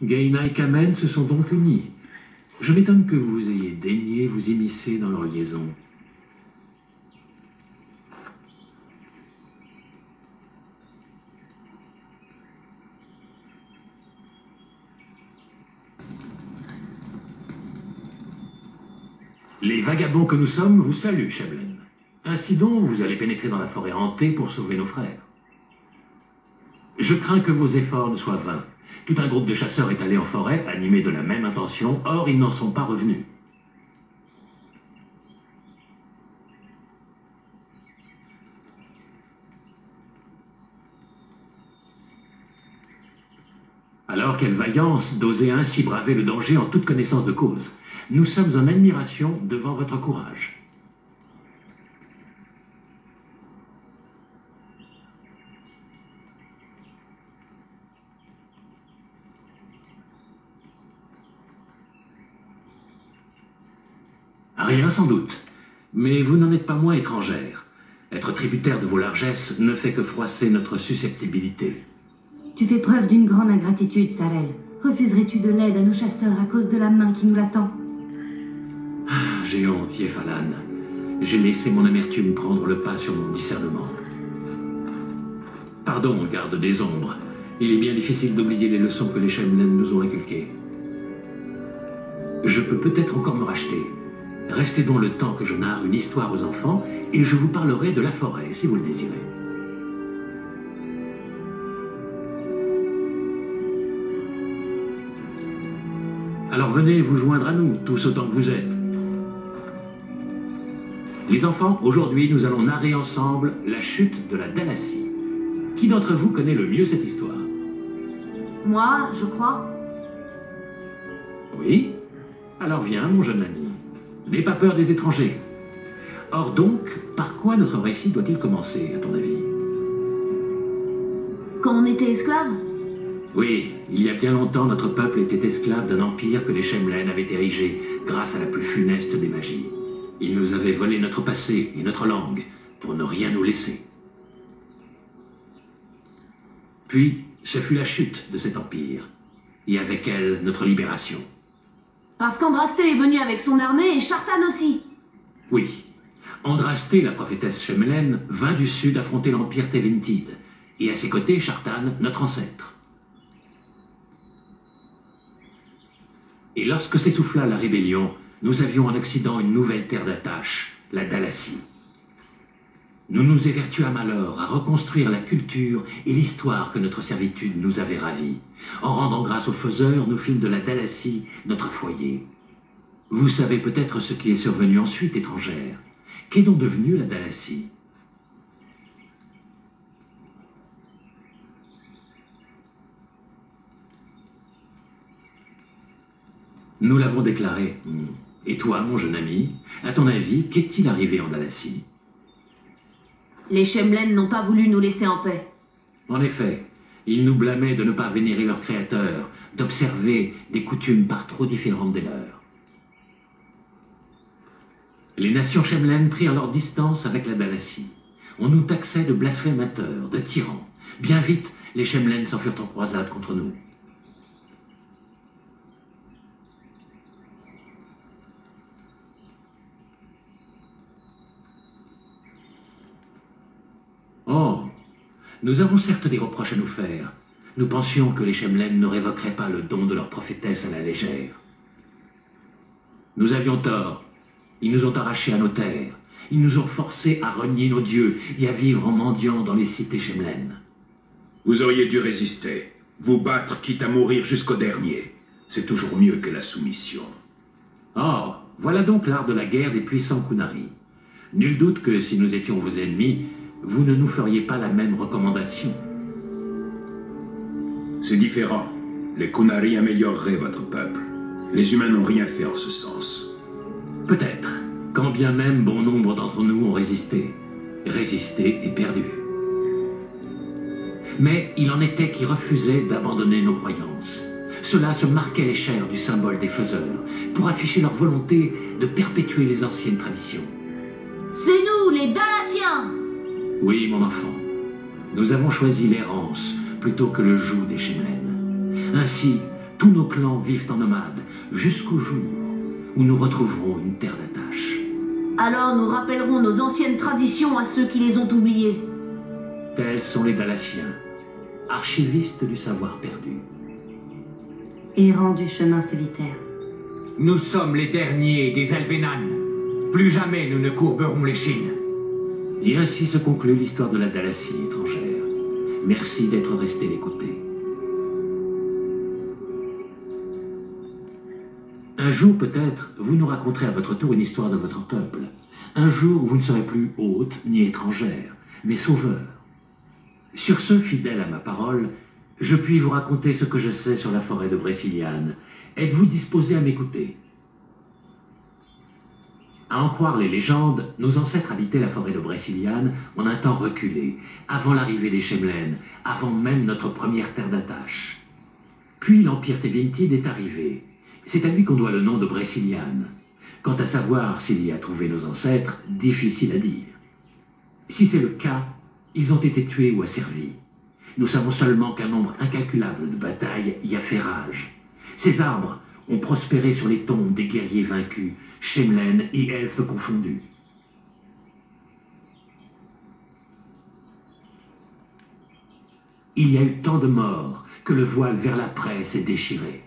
Gaina et Kamen se sont donc unis. Je m'étonne que vous ayez daigné vous immiscer dans leur liaison. Les vagabonds que nous sommes vous saluent, Shemlen. Ainsi donc, vous allez pénétrer dans la forêt hantée pour sauver nos frères. Je crains que vos efforts ne soient vains. Tout un groupe de chasseurs est allé en forêt, animé de la même intention, or ils n'en sont pas revenus. Alors quelle vaillance d'oser ainsi braver le danger en toute connaissance de cause. Nous sommes en admiration devant votre courage. Rien sans doute, mais vous n'en êtes pas moins étrangère. Être tributaire de vos largesses ne fait que froisser notre susceptibilité. Tu fais preuve d'une grande ingratitude, Sarel. Refuserais-tu de l'aide à nos chasseurs à cause de la main qui nous l'attend? J'ai honte, Yephalan. J'ai laissé mon amertume prendre le pas sur mon discernement. Pardon, garde des ombres. Il est bien difficile d'oublier les leçons que les Shemlen nous ont inculquées. Je peux peut-être encore me racheter. Restez donc le temps que je narre une histoire aux enfants, et je vous parlerai de la forêt, si vous le désirez. Alors venez vous joindre à nous, tous autant que vous êtes. Les enfants, aujourd'hui, nous allons narrer ensemble la chute de la Dalassie. Qui d'entre vous connaît le mieux cette histoire? Moi, je crois. Oui? Alors viens, mon jeune ami. N'aie pas peur des étrangers. Or donc, par quoi notre récit doit-il commencer, à ton avis? Quand on était esclaves? Oui, il y a bien longtemps, notre peuple était esclave d'un empire que les Shemlen avaient érigé grâce à la plus funeste des magies. Ils nous avaient volé notre passé et notre langue pour ne rien nous laisser. Puis, ce fut la chute de cet empire, et avec elle, notre libération. Parce qu'Andrasté est venu avec son armée et Shartan aussi. Oui. Andrasté, la prophétesse Shemlen, vint du sud affronter l'empire Tevintid, et à ses côtés, Shartan, notre ancêtre. Et lorsque s'essouffla la rébellion, nous avions en Occident une nouvelle terre d'attache, la Dalassie. Nous nous évertuâmes alors à reconstruire la culture et l'histoire que notre servitude nous avait ravis. En rendant grâce aux faiseurs, nous fîmes de la Dalassie notre foyer. Vous savez peut-être ce qui est survenu ensuite, étrangère. Qu'est donc devenue la Dalassie? Nous l'avons déclaré. Et toi, mon jeune ami, à ton avis, qu'est-il arrivé en Dalassie? Les Shemlen n'ont pas voulu nous laisser en paix. En effet, ils nous blâmaient de ne pas vénérer leur créateur, d'observer des coutumes par trop différentes des leurs. Les nations Shemlen prirent leur distance avec la Dalassie. On nous taxait de blasphémateurs, de tyrans. Bien vite, les Shemlen s'en furent en croisade contre nous. Oh, nous avons certes des reproches à nous faire. Nous pensions que les Shemlen ne révoqueraient pas le don de leur prophétesse à la légère. Nous avions tort. Ils nous ont arrachés à nos terres. Ils nous ont forcés à renier nos dieux et à vivre en mendiant dans les cités Shemlen. Vous auriez dû résister. Vous battre quitte à mourir jusqu'au dernier. C'est toujours mieux que la soumission. Oh, voilà donc l'art de la guerre des puissants Kunari. Nul doute que si nous étions vos ennemis, vous ne nous feriez pas la même recommandation. C'est différent. Les Kunari amélioreraient votre peuple. Les humains n'ont rien fait en ce sens. Peut-être, quand bien même bon nombre d'entre nous ont résisté. Résisté et perdu. Mais il en était qui refusaient d'abandonner nos croyances. Ceux-là se marquaient les chairs du symbole des faiseurs, pour afficher leur volonté de perpétuer les anciennes traditions. C'est nous, les Dalassiens! Oui, mon enfant. Nous avons choisi l'errance plutôt que le joug des Shemlen. Ainsi, tous nos clans vivent en nomade, jusqu'au jour où nous retrouverons une terre d'attache. Alors nous rappellerons nos anciennes traditions à ceux qui les ont oubliées. Tels sont les Dalassiens, archivistes du savoir perdu. Errants du chemin solitaire. Nous sommes les derniers des Elvenan. Plus jamais nous ne courberons l'échine. Et ainsi se conclut l'histoire de la Dalassie étrangère. Merci d'être resté l'écouter. Un jour peut-être, vous nous raconterez à votre tour une histoire de votre peuple. Un jour, vous ne serez plus hôte ni étrangère, mais sauveur. Sur ce, fidèle à ma parole, je puis vous raconter ce que je sais sur la forêt de Brésiliane. Êtes-vous disposé à m'écouter? À en croire les légendes, nos ancêtres habitaient la forêt de Brésiliane en un temps reculé, avant l'arrivée des Chemlen, avant même notre première terre d'attache. Puis l'Empire Tevintid est arrivé. C'est à lui qu'on doit le nom de Brésiliane. Quant à savoir s'il y a trouvé nos ancêtres, difficile à dire. Si c'est le cas, ils ont été tués ou asservis. Nous savons seulement qu'un nombre incalculable de batailles y a fait rage. Ces arbres ont prospéré sur les tombes des guerriers vaincus, Chemlen et elfes confondus. Il y a eu tant de morts que le voile vers l'après s'est déchiré.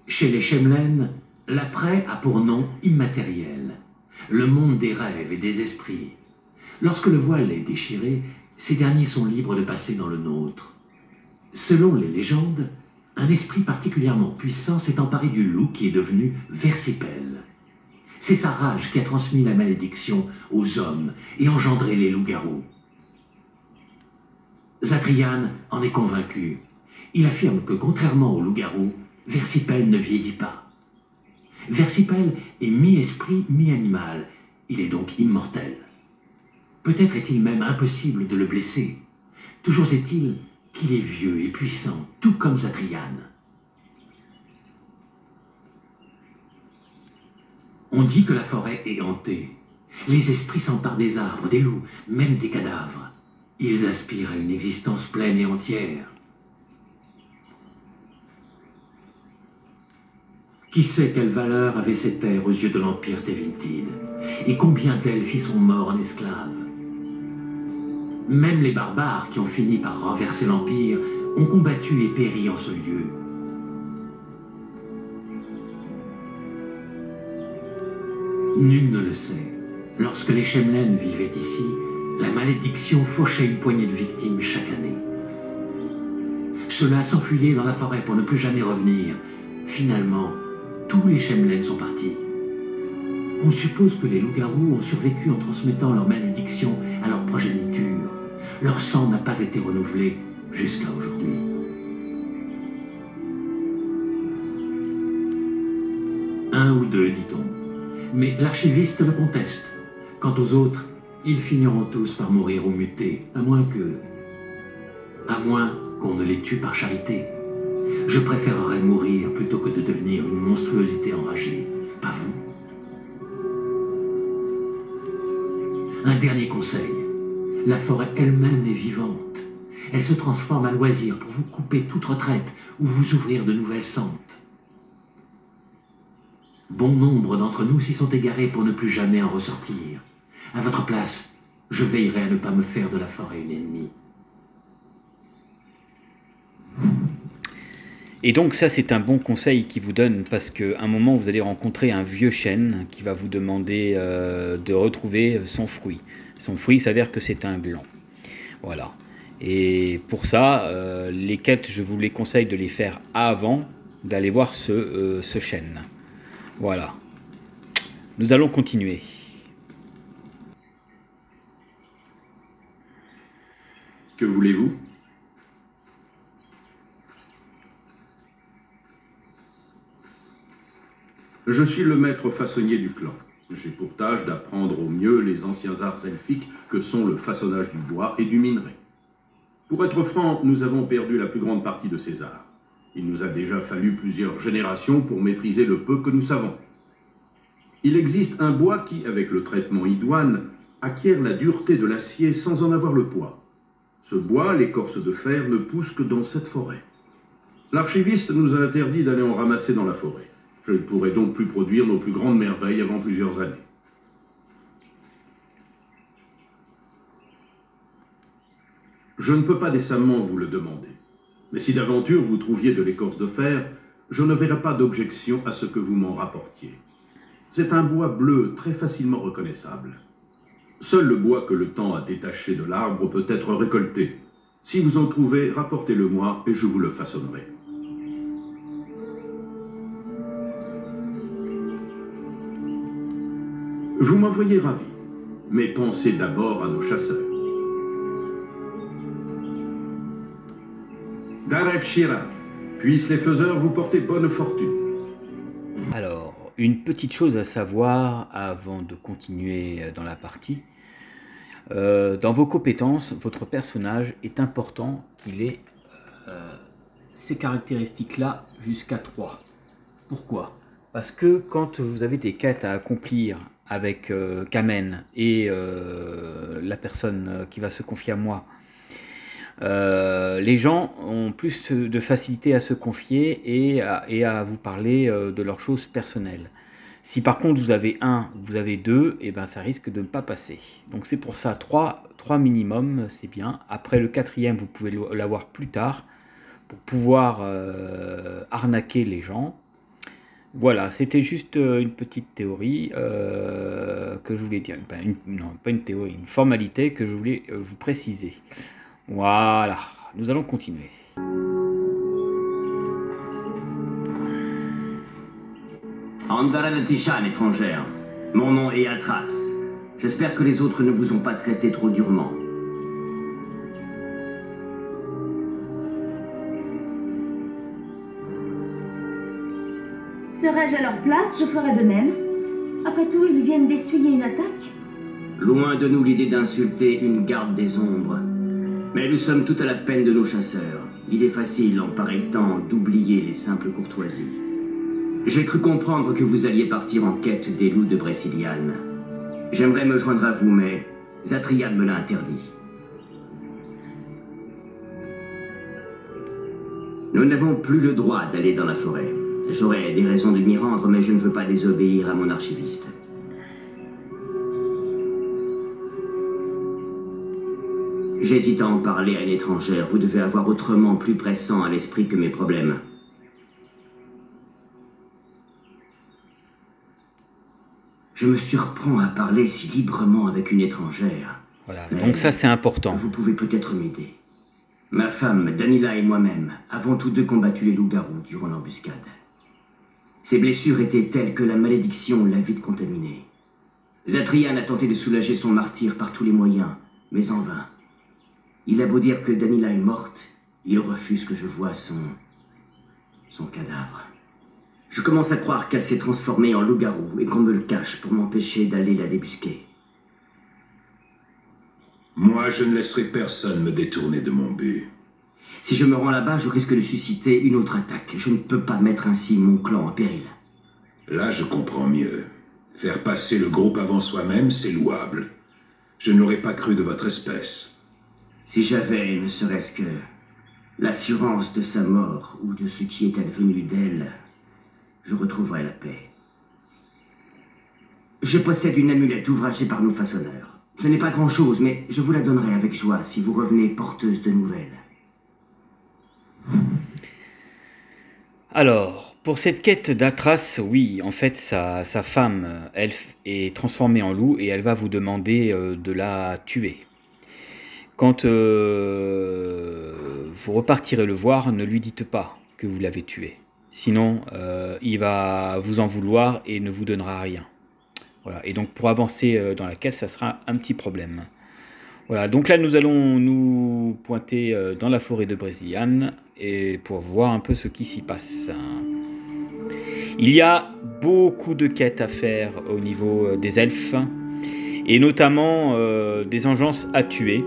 Chez les Chemlen, l'après a pour nom immatériel, le monde des rêves et des esprits. Lorsque le voile est déchiré, ces derniers sont libres de passer dans le nôtre. Selon les légendes, un esprit particulièrement puissant s'est emparé du loup qui est devenu Versipel. C'est sa rage qui a transmis la malédiction aux hommes et engendré les loups-garous. Zatrian en est convaincu. Il affirme que, contrairement aux loups-garous, Versipel ne vieillit pas. Versipel est mi-esprit, mi-animal. Il est donc immortel. Peut-être est-il même impossible de le blesser. Toujours est-il qu'il est vieux et puissant, tout comme Zatrian. On dit que la forêt est hantée. Les esprits s'emparent des arbres, des loups, même des cadavres. Ils aspirent à une existence pleine et entière. Qui sait quelle valeur avaient ces terres aux yeux de l'Empire Tevintid, et combien d'elfes y sont morts en esclaves. Même les barbares qui ont fini par renverser l'Empire ont combattu et péri en ce lieu. Nul ne le sait. Lorsque les Chemlen vivaient ici, la malédiction fauchait une poignée de victimes chaque année. Ceux-là s'enfuyaient dans la forêt pour ne plus jamais revenir. Finalement, tous les Chemlen sont partis. On suppose que les loups-garous ont survécu en transmettant leur malédiction à leur progéniture. Leur sang n'a pas été renouvelé jusqu'à aujourd'hui. Un ou deux, dit-on. Mais l'archiviste le conteste. Quant aux autres, ils finiront tous par mourir ou muter, à moins qu'on ne les tue par charité. Je préférerais mourir plutôt que de devenir une monstruosité enragée. Pas vous. Un dernier conseil. La forêt elle-même est vivante. Elle se transforme à loisir pour vous couper toute retraite ou vous ouvrir de nouvelles sentes. Bon nombre d'entre nous s'y sont égarés pour ne plus jamais en ressortir. À votre place, je veillerai à ne pas me faire de la forêt une ennemie. Et donc ça, c'est un bon conseil qu'il vous donne, parce qu'à un moment, vous allez rencontrer un vieux chêne qui va vous demander de retrouver son fruit. Son fruit s'avère que c'est un gland. Voilà. Et pour ça, les quêtes, je vous les conseille de les faire avant d'aller voir ce chêne. Voilà. Nous allons continuer. Que voulez-vous? Je suis le maître façonnier du clan. J'ai pour tâche d'apprendre au mieux les anciens arts elfiques que sont le façonnage du bois et du minerai. Pour être franc, nous avons perdu la plus grande partie de ces arts. Il nous a déjà fallu plusieurs générations pour maîtriser le peu que nous savons. Il existe un bois qui, avec le traitement idoine, acquiert la dureté de l'acier sans en avoir le poids. Ce bois, l'écorce de fer, ne pousse que dans cette forêt. L'archiviste nous a interdit d'aller en ramasser dans la forêt. Je ne pourrai donc plus produire nos plus grandes merveilles avant plusieurs années. Je ne peux pas décemment vous le demander. Mais si d'aventure vous trouviez de l'écorce de fer, je ne verrai pas d'objection à ce que vous m'en rapportiez. C'est un bois bleu très facilement reconnaissable. Seul le bois que le temps a détaché de l'arbre peut être récolté. Si vous en trouvez, rapportez-le-moi et je vous le façonnerai. Vous m'en voyez ravi, mais pensez d'abord à nos chasseurs. Daref Shira, puissent les faiseurs vous porter bonne fortune. Alors, une petite chose à savoir avant de continuer dans la partie. Dans vos compétences, votre personnage est important qu'il ait ces caractéristiques-là jusqu'à 3. Pourquoi? Parce que quand vous avez des quêtes à accomplir avec Kamen et la personne qui va se confier à moi, les gens ont plus de facilité à se confier et à vous parler de leurs choses personnelles. Si par contre vous avez 1, vous avez 2, et ben ça risque de ne pas passer. Donc c'est pour ça 3 minimum, c'est bien. Après le 4e, vous pouvez l'avoir plus tard pour pouvoir arnaquer les gens. Voilà, c'était juste une petite théorie que je voulais dire. Non, pas une théorie, une formalité que je voulais vous préciser. Voilà, nous allons continuer. Andara Natishan, étrangère. Mon nom est Atras. J'espère que les autres ne vous ont pas traité trop durement. Serais-je à leur place, je ferais de même. Après tout, ils viennent d'essuyer une attaque. Loin de nous l'idée d'insulter une garde des ombres. Mais nous sommes tout à la peine de nos chasseurs. Il est facile, en pareil temps, d'oublier les simples courtoisies. J'ai cru comprendre que vous alliez partir en quête des loups de Brésiliane. J'aimerais me joindre à vous, mais Zatrian me l'a interdit. Nous n'avons plus le droit d'aller dans la forêt. J'aurais des raisons de m'y rendre, mais je ne veux pas désobéir à mon archiviste. J'hésite à en parler à une étrangère. Vous devez avoir autrement plus pressant à l'esprit que mes problèmes. Je me surprends à parler si librement avec une étrangère. Voilà, donc ça c'est important. Vous pouvez peut-être m'aider. Ma femme, Danila et moi-même avons tous deux combattu les loups-garous durant l'embuscade. Ses blessures étaient telles que la malédiction l'a vite contaminée. Zatrian a tenté de soulager son martyre par tous les moyens, mais en vain. Il a beau dire que Danila est morte, il refuse que je voie son cadavre. Je commence à croire qu'elle s'est transformée en loup-garou et qu'on me le cache pour m'empêcher d'aller la débusquer. Moi, je ne laisserai personne me détourner de mon but. Si je me rends là-bas, je risque de susciter une autre attaque. Je ne peux pas mettre ainsi mon clan en péril. Là, je comprends mieux. Faire passer le groupe avant soi-même, c'est louable. Je ne l'aurais pas cru de votre espèce. Si j'avais, ne serait-ce que l'assurance de sa mort ou de ce qui est advenu d'elle, je retrouverai la paix. Je possède une amulette ouvragée par nos façonneurs. Ce n'est pas grand-chose, mais je vous la donnerai avec joie si vous revenez porteuse de nouvelles. Alors, pour cette quête d'Atras, oui, en fait, sa femme, elfe, est transformée en loup et elle va vous demander de la tuer. Quand vous repartirez le voir, ne lui dites pas que vous l'avez tué. Sinon, il va vous en vouloir et ne vous donnera rien. Voilà. Et donc, pour avancer dans la quête, ça sera un petit problème. Voilà. Donc là, nous allons nous pointer dans la forêt de Brésiliane et pour voir un peu ce qui s'y passe. Il y a beaucoup de quêtes à faire au niveau des elfes et notamment des engences à tuer.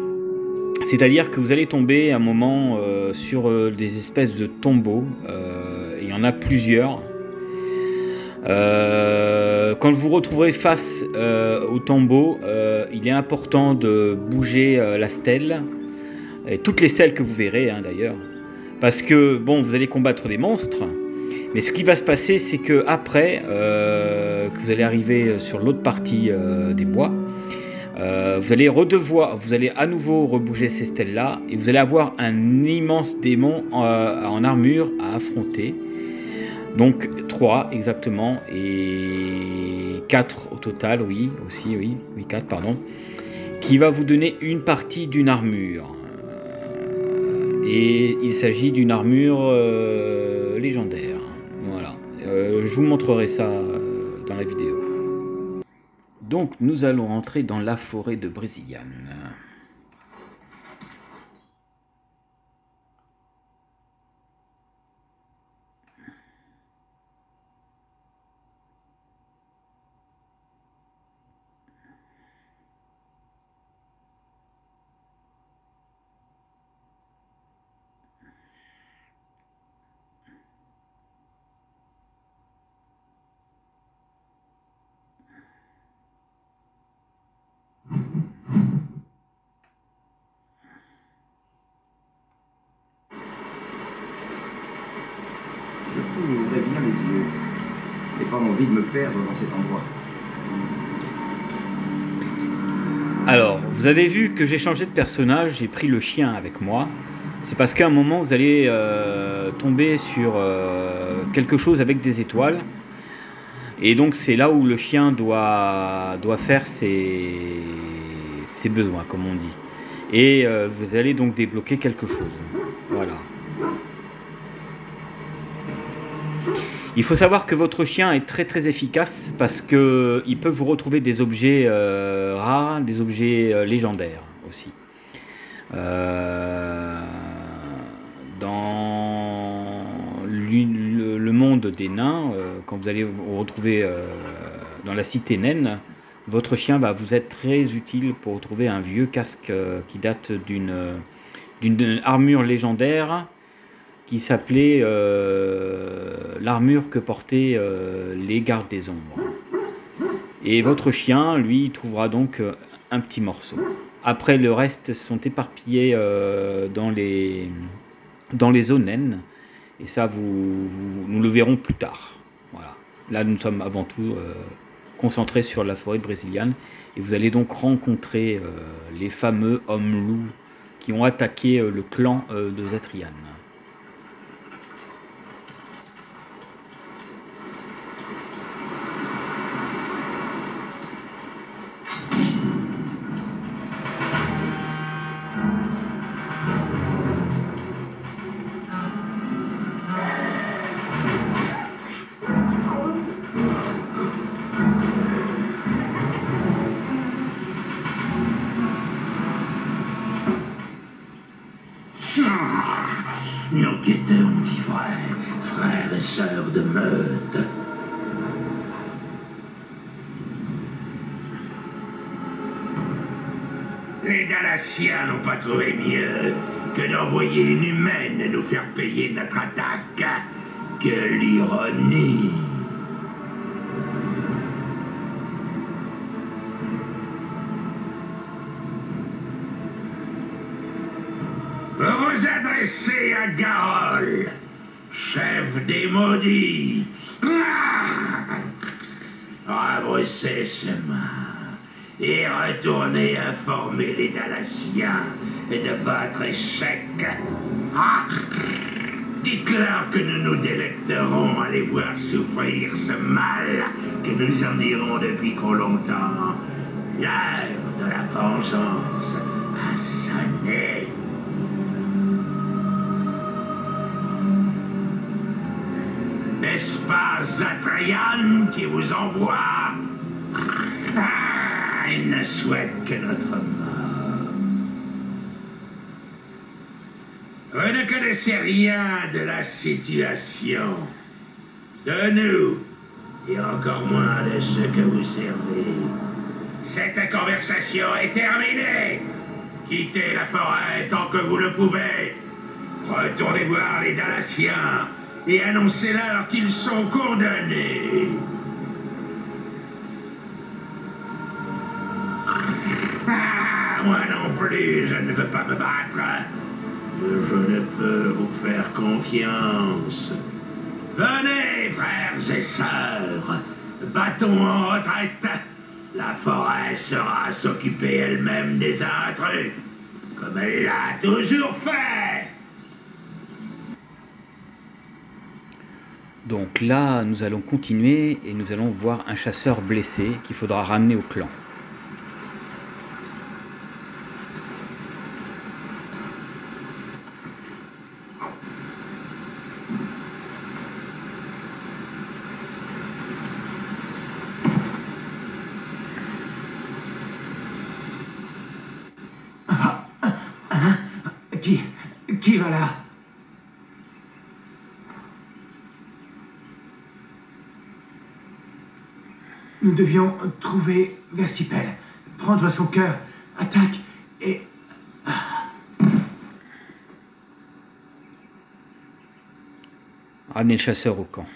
C'est-à-dire que vous allez tomber à un moment sur des espèces de tombeaux. Il y en a plusieurs. Quand vous vous retrouverez face au tombeau, il est important de bouger la stèle, et toutes les stèles que vous verrez d'ailleurs, Parce que, bon, vous allez combattre des monstres, mais ce qui va se passer, c'est que après, que vous allez arriver sur l'autre partie des bois, vous allez à nouveau rebouger ces stèles-là, et vous allez avoir un immense démon en armure à affronter. Donc 3 exactement, et 4 au total, oui, 4, pardon, qui va vous donner une partie d'une armure. Et il s'agit d'une armure légendaire. Voilà, je vous montrerai ça dans la vidéo. Donc nous allons entrer dans la forêt de Brésiliane. Ouvrez bien les yeux. J'ai pas envie de me perdre dans cet endroit. Alors, vous avez vu que j'ai changé de personnage, j'ai pris le chien avec moi. C'est parce qu'à un moment, vous allez tomber sur quelque chose avec des étoiles. Et donc, c'est là où le chien doit faire ses besoins, comme on dit. Et vous allez donc débloquer quelque chose. Voilà. Il faut savoir que votre chien est très très efficace parce qu'il peut vous retrouver des objets rares, des objets légendaires aussi. Dans le monde des nains, quand vous allez vous retrouver dans la cité naine, votre chien va vous être très utile pour retrouver un vieux casque qui date d'une armure légendaire qui s'appelait l'armure que portaient les gardes des ombres. Et votre chien, lui, trouvera donc un petit morceau. Après, le reste sont éparpillés dans les zones naines. Et ça, nous le verrons plus tard. Voilà. Là, nous sommes avant tout concentrés sur la forêt brésilienne. Et vous allez donc rencontrer les fameux hommes-loups qui ont attaqué le clan de Zatrian. L'enquêteur on dit vrai, frères et sœurs de meute. Les Dalassiens n'ont pas trouvé mieux que d'envoyer une humaine nous faire payer notre attaque. Que l'ironie. Vous vous adressez à Garol, chef des maudits. Rebroussez chemin et retournez informer les Dalassiens de votre échec. Dites-leur que nous nous délecterons à les voir souffrir ce mal que nous endurons depuis trop longtemps. L'heure de la vengeance a sonné. N'est-ce pas Zatrian qui vous envoie? Il ne souhaite que notre mort. Vous ne connaissez rien de la situation, de nous, et encore moins de ceux que vous servez. Cette conversation est terminée. Quittez la forêt tant que vous le pouvez. Retournez voir les Dalassiens et annoncez-leur qu'ils sont condamnés. Moi non plus, je ne veux pas me battre. Je ne peux vous faire confiance. Venez, frères et sœurs, battons en retraite. La forêt saura s'occuper elle-même des intrus, comme elle l'a toujours fait. Donc là, nous allons continuer et nous allons voir un chasseur blessé qu'il faudra ramener au clan. Qui va là? Nous devions trouver Versipel, prendre son cœur, attaque et... Ramener le chasseur au camp.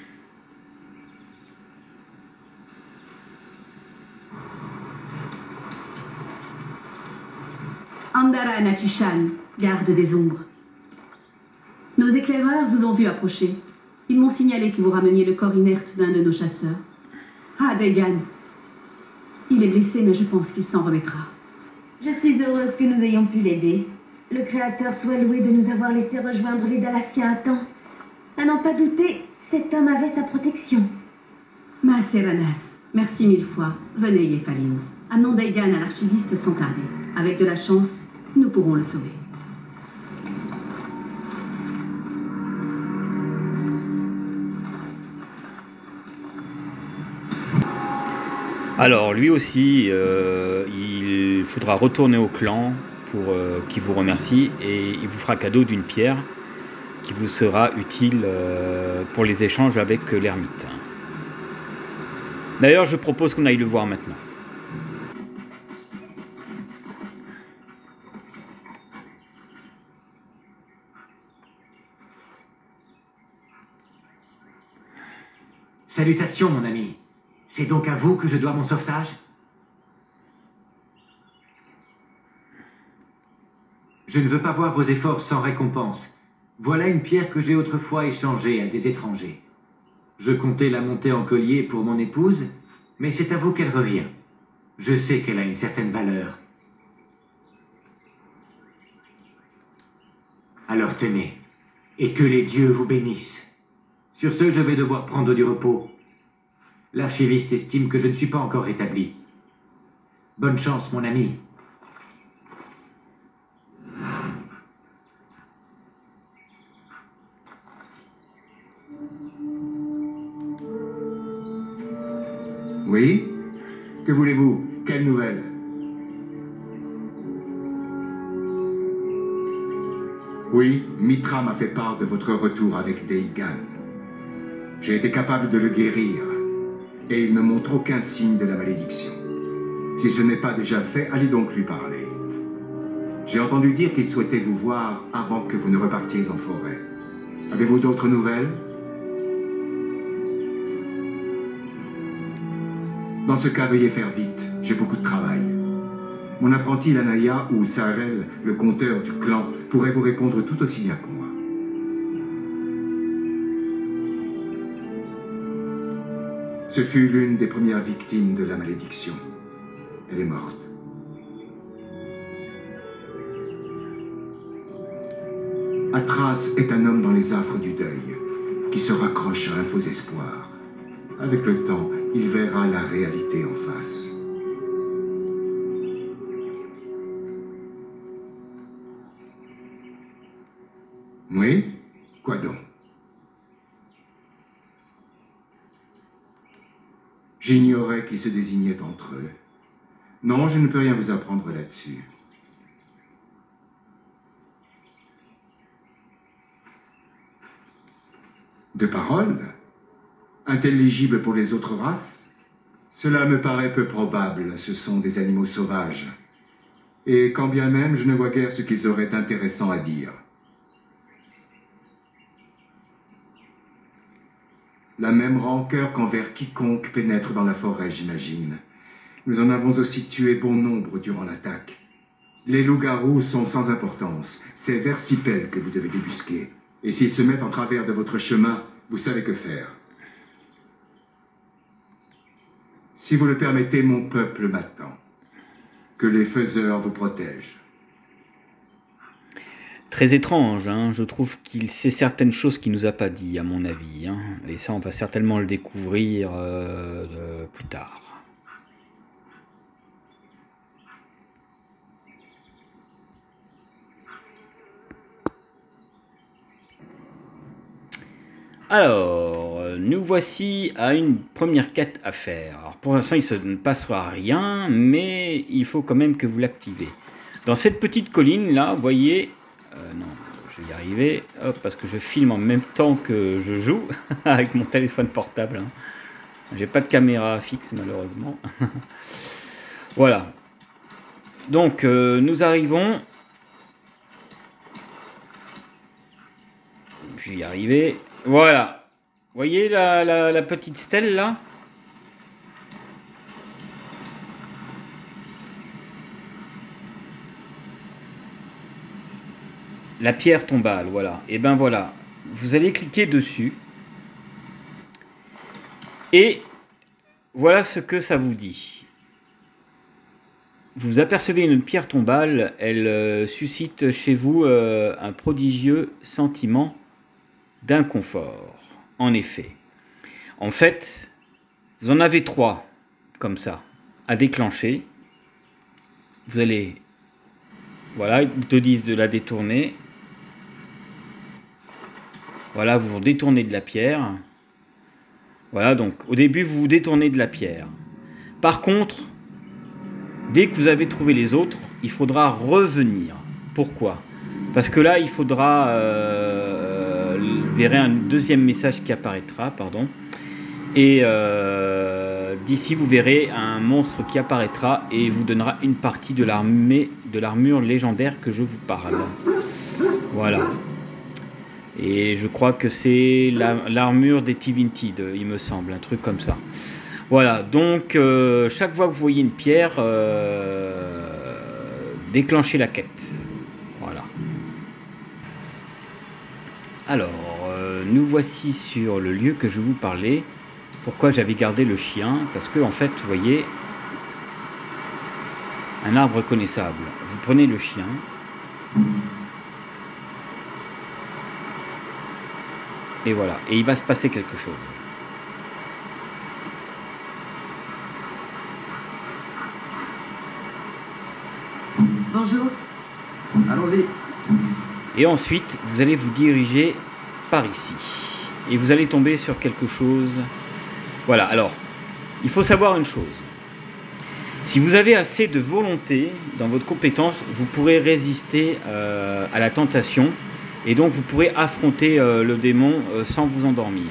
Andara Nachishan, garde des ombres. Nos éclaireurs vous ont vu approcher. Ils m'ont signalé que vous rameniez le corps inerte d'un de nos chasseurs. Ah, Dagan. Il est blessé, mais je pense qu'il s'en remettra. Je suis heureuse que nous ayons pu l'aider. Le Créateur soit loué de nous avoir laissé rejoindre les Dalassiens à temps. À n'en pas douter, cet homme avait sa protection. Ma Seranas, merci mille fois. Venez, Yéphaline. Amenons Dagan à l'archiviste sans tarder. Avec de la chance, nous pourrons le sauver. Alors, lui aussi, il faudra retourner au clan pour qu'il vous remercie et il vous fera cadeau d'une pierre qui vous sera utile pour les échanges avec l'ermite. D'ailleurs, je propose qu'on aille le voir maintenant. Salutations, mon ami. C'est donc à vous que je dois mon sauvetage? Je ne veux pas voir vos efforts sans récompense. Voilà une pierre que j'ai autrefois échangée à des étrangers. Je comptais la monter en collier pour mon épouse, mais c'est à vous qu'elle revient. Je sais qu'elle a une certaine valeur. Alors tenez, et que les dieux vous bénissent. Sur ce, je vais devoir prendre du repos. L'archiviste estime que je ne suis pas encore rétabli. Bonne chance, mon ami. Oui? Que voulez-vous? Quelle nouvelle? Oui, Mitra m'a fait part de votre retour avec Deigan. J'ai été capable de le guérir, et il ne montre aucun signe de la malédiction. Si ce n'est pas déjà fait, allez donc lui parler. J'ai entendu dire qu'il souhaitait vous voir avant que vous ne repartiez en forêt. Avez-vous d'autres nouvelles? Dans ce cas, veuillez faire vite, j'ai beaucoup de travail. Mon apprenti Lanaya ou Sarel, le compteur du clan, pourrait vous répondre tout aussi bien que moi. Ce fut l'une des premières victimes de la malédiction. Elle est morte. Atras est un homme dans les affres du deuil, qui se raccroche à un faux espoir. Avec le temps, il verra la réalité en face. Oui? Quoi donc? J'ignorais qui se désignait entre eux. Non, je ne peux rien vous apprendre là-dessus. De parole? Intelligible pour les autres races? Cela me paraît peu probable, ce sont des animaux sauvages. Et quand bien même, je ne vois guère ce qu'ils auraient intéressant à dire. La même rancœur qu'envers quiconque pénètre dans la forêt, j'imagine. Nous en avons aussi tué bon nombre durant l'attaque. Les loups-garous sont sans importance. C'est Versipel que vous devez débusquer. Et s'ils se mettent en travers de votre chemin, vous savez que faire. Si vous le permettez, mon peuple m'attend. Que les faiseurs vous protègent. Très étrange, hein. Je trouve qu'il sait certaines choses qu'il nous a pas dit, à mon avis. Hein. Et ça, on va certainement le découvrir plus tard. Alors, nous voici à une première quête à faire. Alors, pour l'instant, il ne se passera rien, mais il faut quand même que vous l'activez. Dans cette petite colline là, vous voyez... non, je vais y arriver. Hop, parce que je filme en même temps que je joue avec mon téléphone portable. Hein. J'ai pas de caméra fixe malheureusement. Voilà. Donc, nous arrivons... Je vais y arriver. Voilà. Vous voyez la petite stèle là? La pierre tombale, voilà. Et ben voilà. Vous allez cliquer dessus. Et voilà ce que ça vous dit. Vous apercevez une pierre tombale. Elle suscite chez vous un prodigieux sentiment d'inconfort. En effet. En fait, vous en avez 3 comme ça à déclencher. Vous allez, voilà, ils te disent de la détourner. Voilà, vous vous détournez de la pierre. Voilà, donc au début vous vous détournez de la pierre. Par contre, dès que vous avez trouvé les autres, il faudra revenir. Pourquoi? Parce que là, il faudra... vous verrez un deuxième message qui apparaîtra, pardon. Et d'ici, vous verrez un monstre qui apparaîtra et vous donnera une partie de l'armure légendaire que je vous parle. Voilà. Et je crois que c'est l'armure des Tivinted, il me semble, un truc comme ça. Voilà, donc chaque fois que vous voyez une pierre, déclenchez la quête. Voilà. Alors, nous voici sur le lieu que je vous parlais. Pourquoi j'avais gardé le chien? Parce que, en fait, vous voyez, un arbre reconnaissable. Vous prenez le chien. Et voilà. Et il va se passer quelque chose. Bonjour. Allons-y. Et ensuite, vous allez vous diriger par ici. Et vous allez tomber sur quelque chose. Voilà, alors, il faut savoir une chose. Si vous avez assez de volonté dans votre compétence, vous pourrez résister à la tentation. Et donc, vous pourrez affronter le démon sans vous endormir.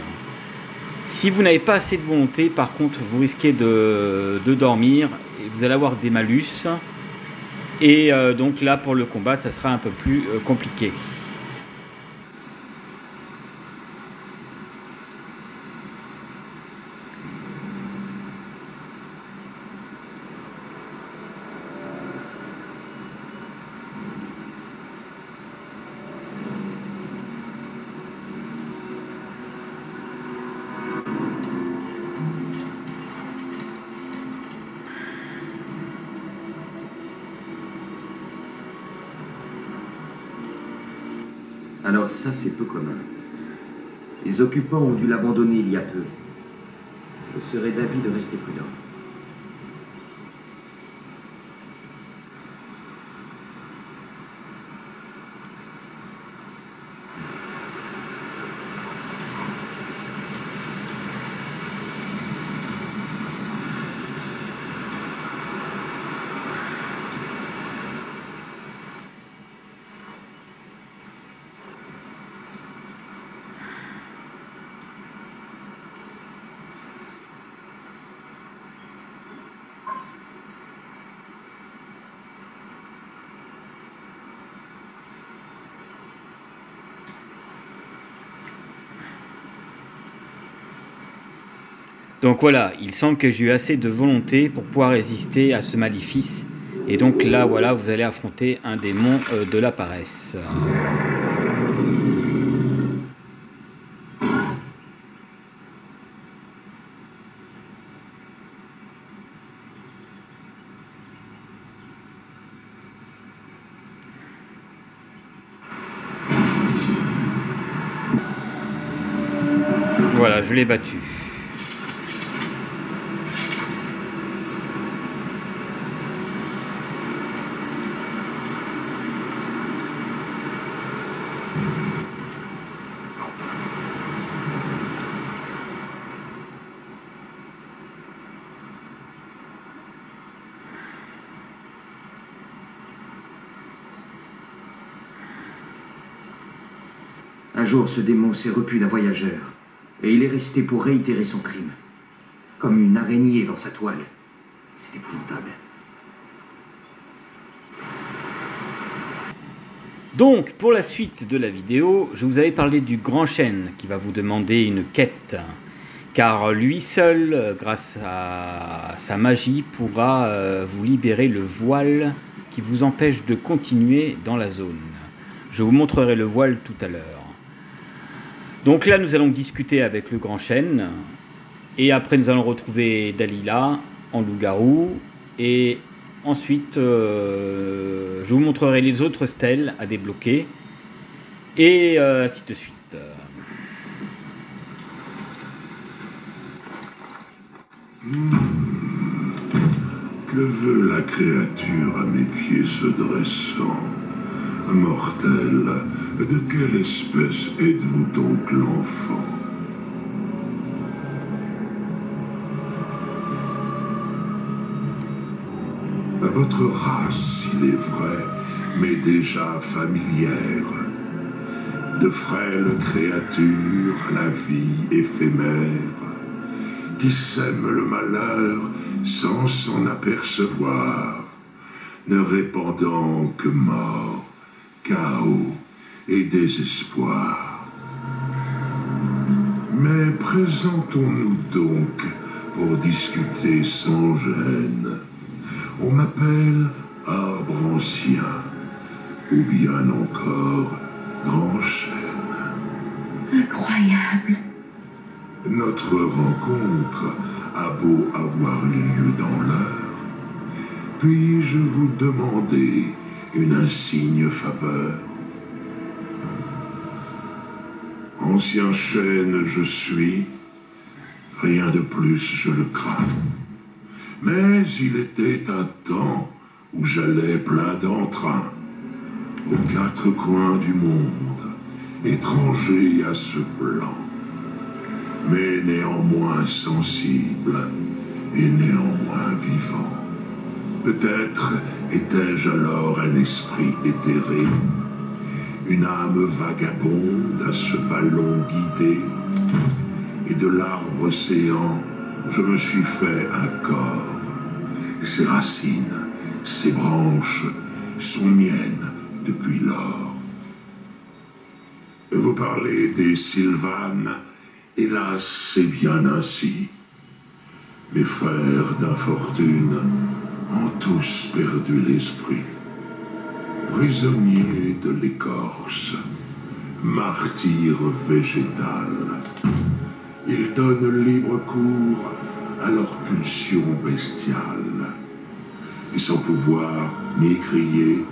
Si vous n'avez pas assez de volonté, par contre, vous risquez de dormir. Et vous allez avoir des malus. Et donc là, pour le combat, ça sera un peu plus compliqué. Alors ça, c'est peu commun. Les occupants ont dû l'abandonner il y a peu. Je serais d'avis de rester prudent. Donc voilà, il semble que j'ai eu assez de volonté pour pouvoir résister à ce maléfice Et donc là, voilà, vous allez affronter un démon de la paresse. Voilà, je l'ai battu. Un jour, ce démon s'est repu d'un voyageur, et il est resté pour réitérer son crime. Comme une araignée dans sa toile. C'est épouvantable. Donc, pour la suite de la vidéo, je vous avais parlé du Grand Chêne qui va vous demander une quête. Car lui seul, grâce à sa magie, pourra vous libérer le voile qui vous empêche de continuer dans la zone. Je vous montrerai le voile tout à l'heure. Donc là, nous allons discuter avec le Grand Chêne. Et après, nous allons retrouver Dalila en loup-garou. Et ensuite, je vous montrerai les autres stèles à débloquer. Et ainsi de suite. Que veut la créature à mes pieds se dressant? Mortel, de quelle espèce êtes-vous donc l'enfant? Votre race, il est vrai, m'est déjà familière. De frêles créatures à la vie éphémère, qui sèment le malheur sans s'en apercevoir, ne répandant que mort, chaos et désespoir. Mais présentons-nous donc pour discuter sans gêne. On m'appelle arbre ancien, ou bien encore Grand Chêne. Incroyable. Notre rencontre a beau avoir eu lieu dans l'heure, puis-je vous demander une insigne faveur? Ancien chêne je suis, rien de plus je le crains. Mais il était un temps où j'allais plein d'entrain, aux quatre coins du monde, étranger à ce plan, mais néanmoins sensible et néanmoins vivant. Peut-être étais-je alors un esprit éthéré, une âme vagabonde à ce vallon guidé, et de l'arbre océan, je me suis fait un corps. Ses racines, ses branches sont miennes depuis lors. Vous parlez des Sylvanes, hélas, c'est bien ainsi. Mes frères d'infortune ont tous perdu l'esprit. Prisonniers de l'écorce, martyrs végétal, ils donnent libre cours à leur pulsion bestiale, et sans pouvoir ni crier,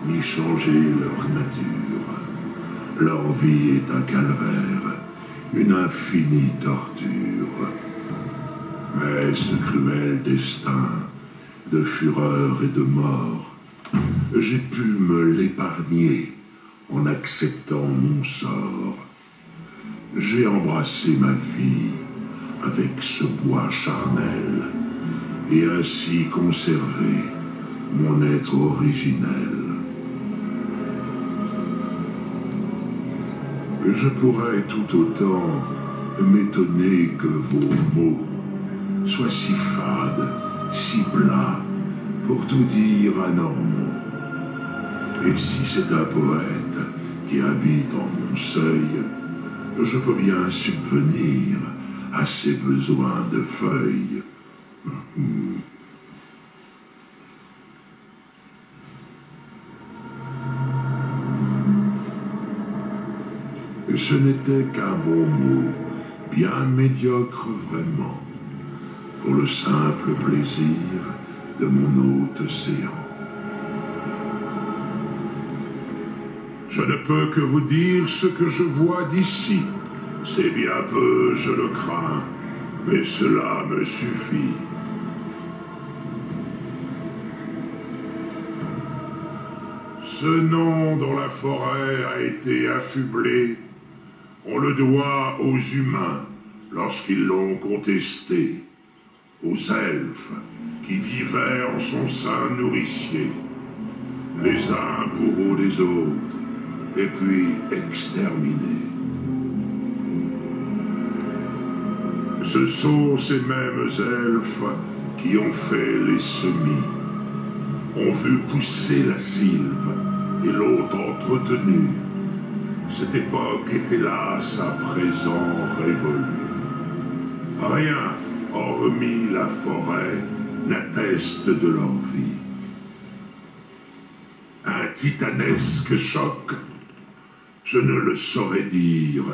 ni changer leur nature. Leur vie est un calvaire, une infinie torture. Mais ce cruel destin de fureur et de mort, j'ai pu me l'épargner en acceptant mon sort. J'ai embrassé ma vie avec ce bois charnel, et ainsi conservé mon être originel. Je pourrais tout autant m'étonner que vos mots soient si fades, si plats, pour tout dire anormaux. Et si c'est un poète qui habite en mon seuil, je peux bien subvenir à ses besoins de feuilles. Et ce n'était qu'un bon mot, bien médiocre vraiment, pour le simple plaisir de mon hôte océan. Je ne peux que vous dire ce que je vois d'ici. C'est bien peu, je le crains, mais cela me suffit. Ce nom dont la forêt a été affublée, on le doit aux humains lorsqu'ils l'ont contesté, aux elfes qui vivaient en son sein nourricier, les uns bourreaux des autres, et puis exterminés. Ce sont ces mêmes elfes qui ont fait les semis, ont vu pousser la sylve et l'ont entretenue. Cette époque est hélas à présent révolue. Rien, hormis la forêt, n'atteste de leur vie. Un titanesque choc, je ne le saurais dire,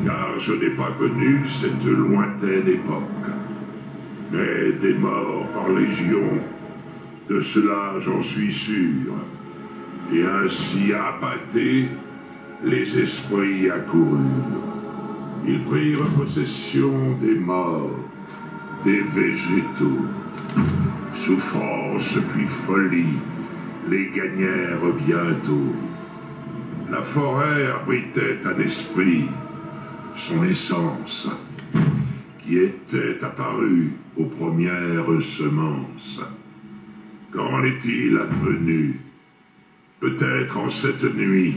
car je n'ai pas connu cette lointaine époque. Mais des morts par légion, de cela j'en suis sûr. Et ainsi appâtés, les esprits accoururent. Ils prirent possession des morts, des végétaux. Souffrance puis folie les gagnèrent bientôt. La forêt abritait un esprit, son essence, qui était apparu aux premières semences. Qu'en est-il advenu? Peut-être en cette nuit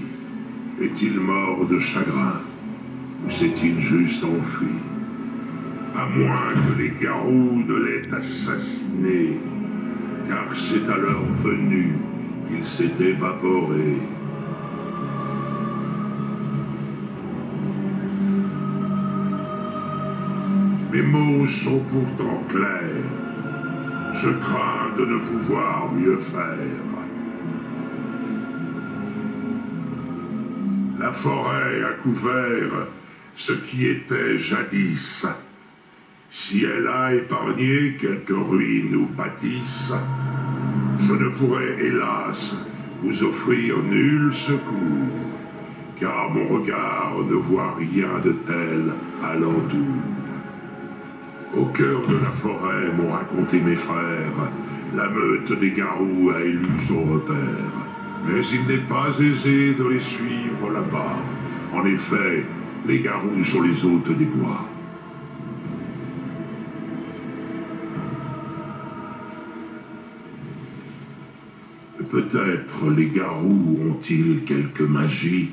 est-il mort de chagrin, ou s'est-il juste enfui? À moins que les garous ne l'aient assassiné, car c'est à leur venue qu'il s'est évaporé. Mes mots sont pourtant clairs. Je crains de ne pouvoir mieux faire. La forêt a couvert ce qui était jadis. Si elle a épargné quelques ruines ou bâtisses, je ne pourrai hélas vous offrir nul secours, car mon regard ne voit rien de tel alentour. Au cœur de la forêt m'ont raconté mes frères, la meute des garous a élu son repère. Mais il n'est pas aisé de les suivre là-bas. En effet, les garous sont les hôtes des bois. Peut-être les garous ont-ils quelque magie.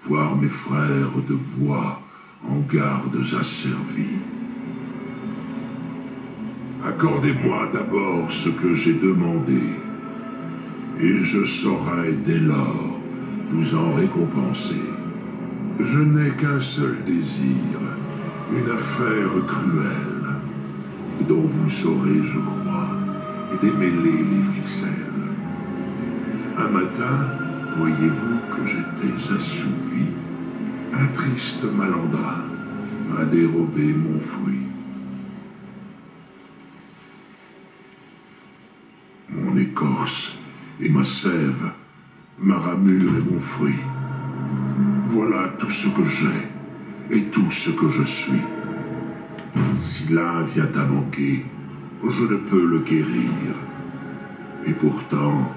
Voir mes frères de bois en gardes asservis. Accordez-moi d'abord ce que j'ai demandé, et je saurai dès lors vous en récompenser. Je n'ai qu'un seul désir, une affaire cruelle, dont vous saurez, je crois, démêler les ficelles. Un matin, voyez-vous que j'étais assoupi, un triste malandrin m'a dérobé mon fruit. Mon écorce et ma sève, ma ramure et mon fruit. Voilà tout ce que j'ai et tout ce que je suis. Si l'un vient à manquer, je ne peux le guérir. Et pourtant,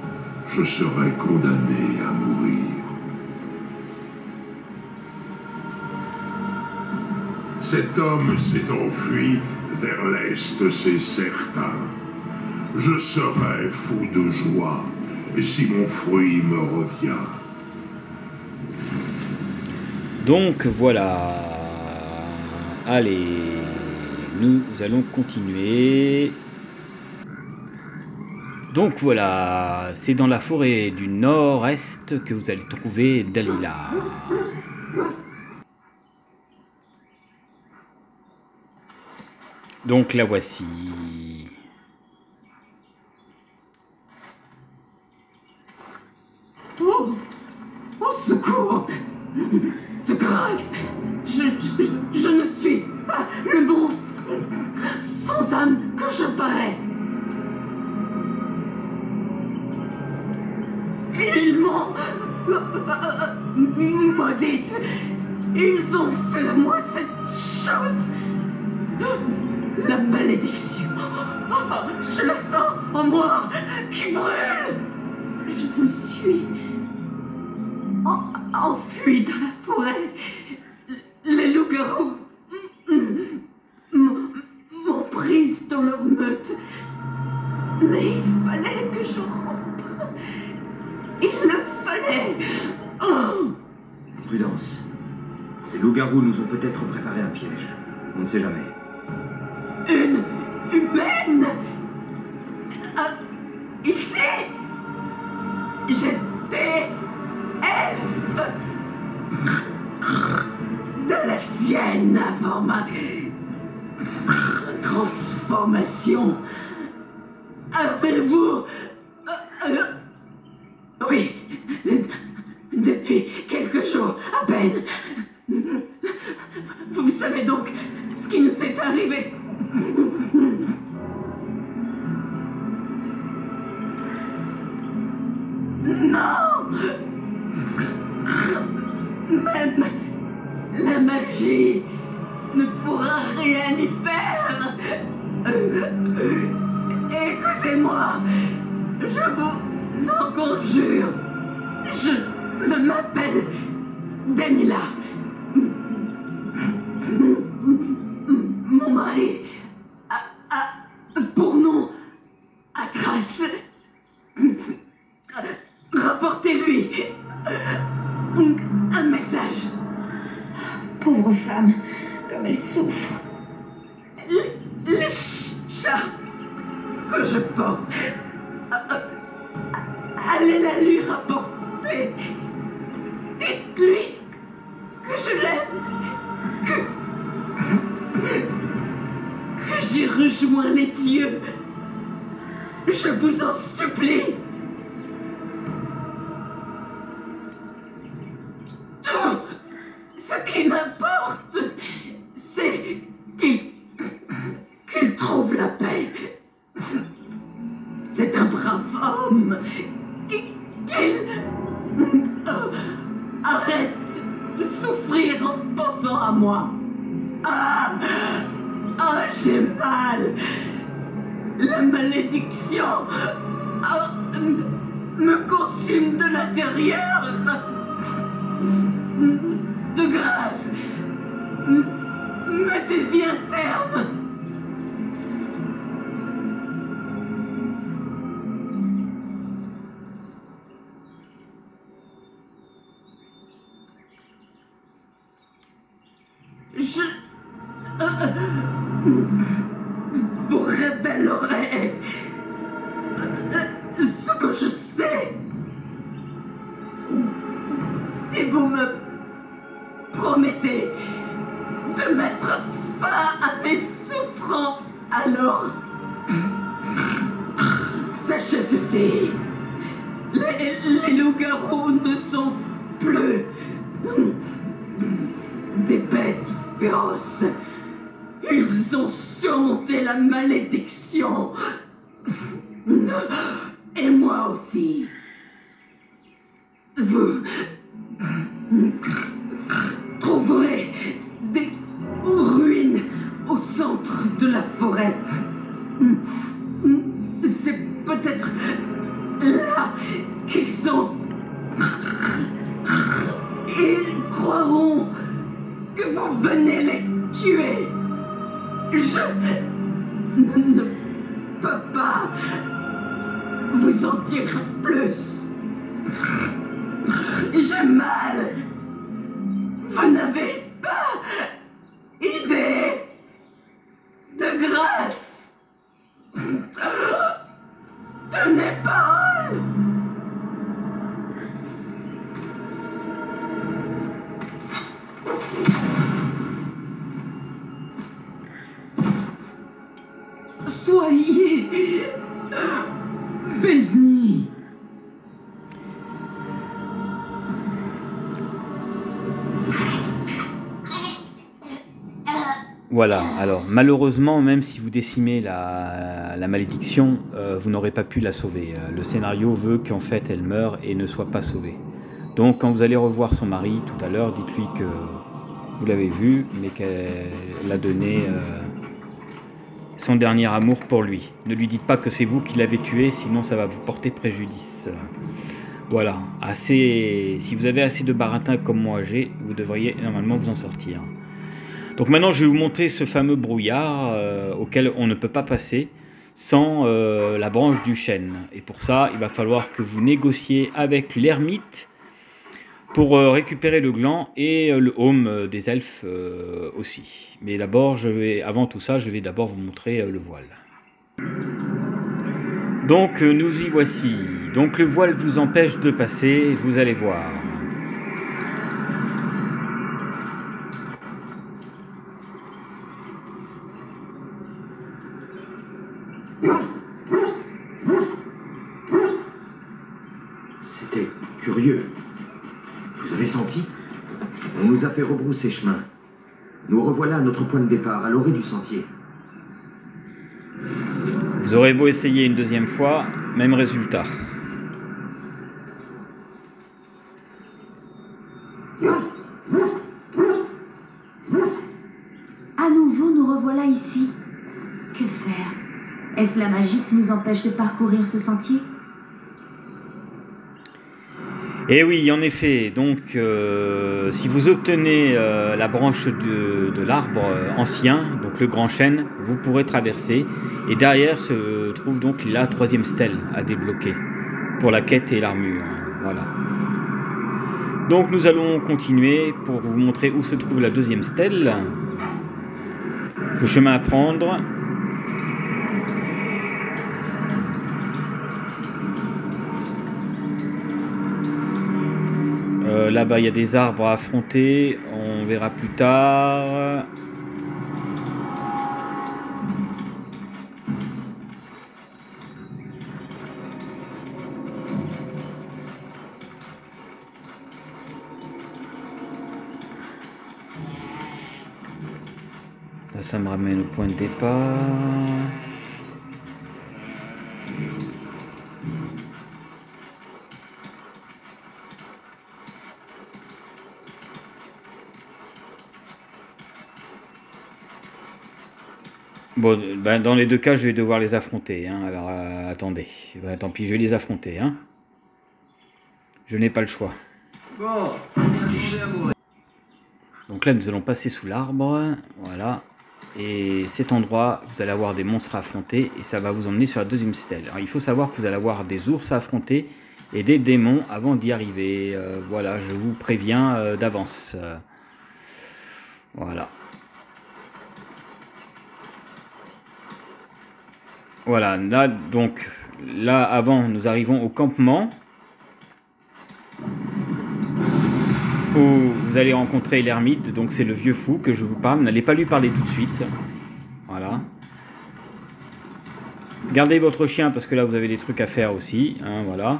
je serai condamné à mourir. Cet homme s'est enfui vers l'est, c'est certain. Je serai fou de joie si mon fruit me revient. Donc voilà. Allez, nous allons continuer. Donc voilà, c'est dans la forêt du nord-est que vous allez trouver Dalila. Donc la voici. Oh, au secours! De grâce, je ne suis pas le monstre sans âme que je parais. Ils m'ont maudite. Ils ont fait de moi cette chose. La malédiction. Je la sens en moi qui brûle. Je me suis enfui dans la forêt. Les loups-garous m'ont prise dans leur meute. Mais il fallait que je rentre. Il le fallait. Oh. Prudence. Ces loups-garous nous ont peut-être préparé un piège. On ne sait jamais. Une humaine ici. J'étais elfe de la sienne avant ma transformation. Avez-vous... Oui, depuis quelques jours à peine. Vous savez donc ce qui nous est arrivé. Non! Même la magie ne pourra rien y faire. Écoutez-moi, je vous en conjure. Je m'appelle Danila. Mon mari a pour nom Atras. Rapportez-lui un message. Pauvre femme, comme elle souffre. Les chats que je porte, allez la lui rapporter. Dites-lui que je l'aime, que j'ai rejoint les dieux. Je vous en supplie. Tout ce qui m'importe, c'est qu'il trouve la paix. C'est un brave homme. Qu'il arrête de souffrir en pensant à moi. Ah, j'ai mal. La malédiction me consume de l'intérieur. De grâce, mettez-y un terme. Je vous révélerai ce que je sais. Si vous me promettez de mettre fin à mes souffrances, alors sachez ceci. Les loups-garous ne sont plus des bêtes féroces. Ils ont surmonté la malédiction. Et moi aussi. Vous trouverez des ruines au centre de la forêt. C'est peut-être là qu'ils sont. Ils croiront que vous venez les tuer. Je ne peux pas vous en dire plus. J'ai mal. Vous n'avez pas idée. De grâce. Tenez parole. Soyez bénis. Voilà, alors malheureusement, même si vous décimez la malédiction, vous n'aurez pas pu la sauver. Le scénario veut qu'en fait elle meure et ne soit pas sauvée. Donc quand vous allez revoir son mari tout à l'heure, dites-lui que vous l'avez vu, mais qu'elle a donné son dernier amour pour lui. Ne lui dites pas que c'est vous qui l'avez tué, sinon ça va vous porter préjudice. Voilà, si vous avez assez de baratin comme moi j'ai, vous devriez normalement vous en sortir. Donc maintenant je vais vous montrer ce fameux brouillard auquel on ne peut pas passer sans la branche du chêne. Et pour ça, il va falloir que vous négociez avec l'ermite pour récupérer le gland et le haume des elfes aussi. Mais d'abord, avant tout ça, je vais d'abord vous montrer le voile. Donc nous y voici. Donc le voile vous empêche de passer, vous allez voir. C'était curieux. Vous avez senti? On nous a fait rebrousser chemin. Nous revoilà à notre point de départ, à l'orée du sentier. Vous aurez beau essayer une deuxième fois, même résultat. À nouveau, nous revoilà ici. Que faire? Est-ce la magie qui nous empêche de parcourir ce sentier? Et oui, en effet, donc si vous obtenez la branche de l'arbre ancien, donc le grand chêne, vous pourrez traverser. Et derrière se trouve donc la troisième stèle à débloquer pour la quête et l'armure. Voilà. Donc nous allons continuer pour vous montrer où se trouve la deuxième stèle. Le chemin à prendre. Là-bas, il y a des arbres à affronter. On verra plus tard. Là, ça me ramène au point de départ. Bon, ben dans les deux cas, je vais devoir les affronter. Hein. Alors, attendez. Ben, tant pis, je vais les affronter. Hein. Je n'ai pas le choix. Bon, donc là, nous allons passer sous l'arbre. Voilà. Et cet endroit, vous allez avoir des monstres à affronter. Et ça va vous emmener sur la deuxième stèle. Alors, il faut savoir que vous allez avoir des ours à affronter et des démons avant d'y arriver. Voilà, je vous préviens d'avance. Voilà. Voilà, là, donc, là, avant, nous arrivons au campement, où vous allez rencontrer l'ermite, donc c'est le vieux fou que je vous parle, n'allez pas lui parler tout de suite, voilà. Gardez votre chien, parce que là, vous avez des trucs à faire aussi, hein, voilà.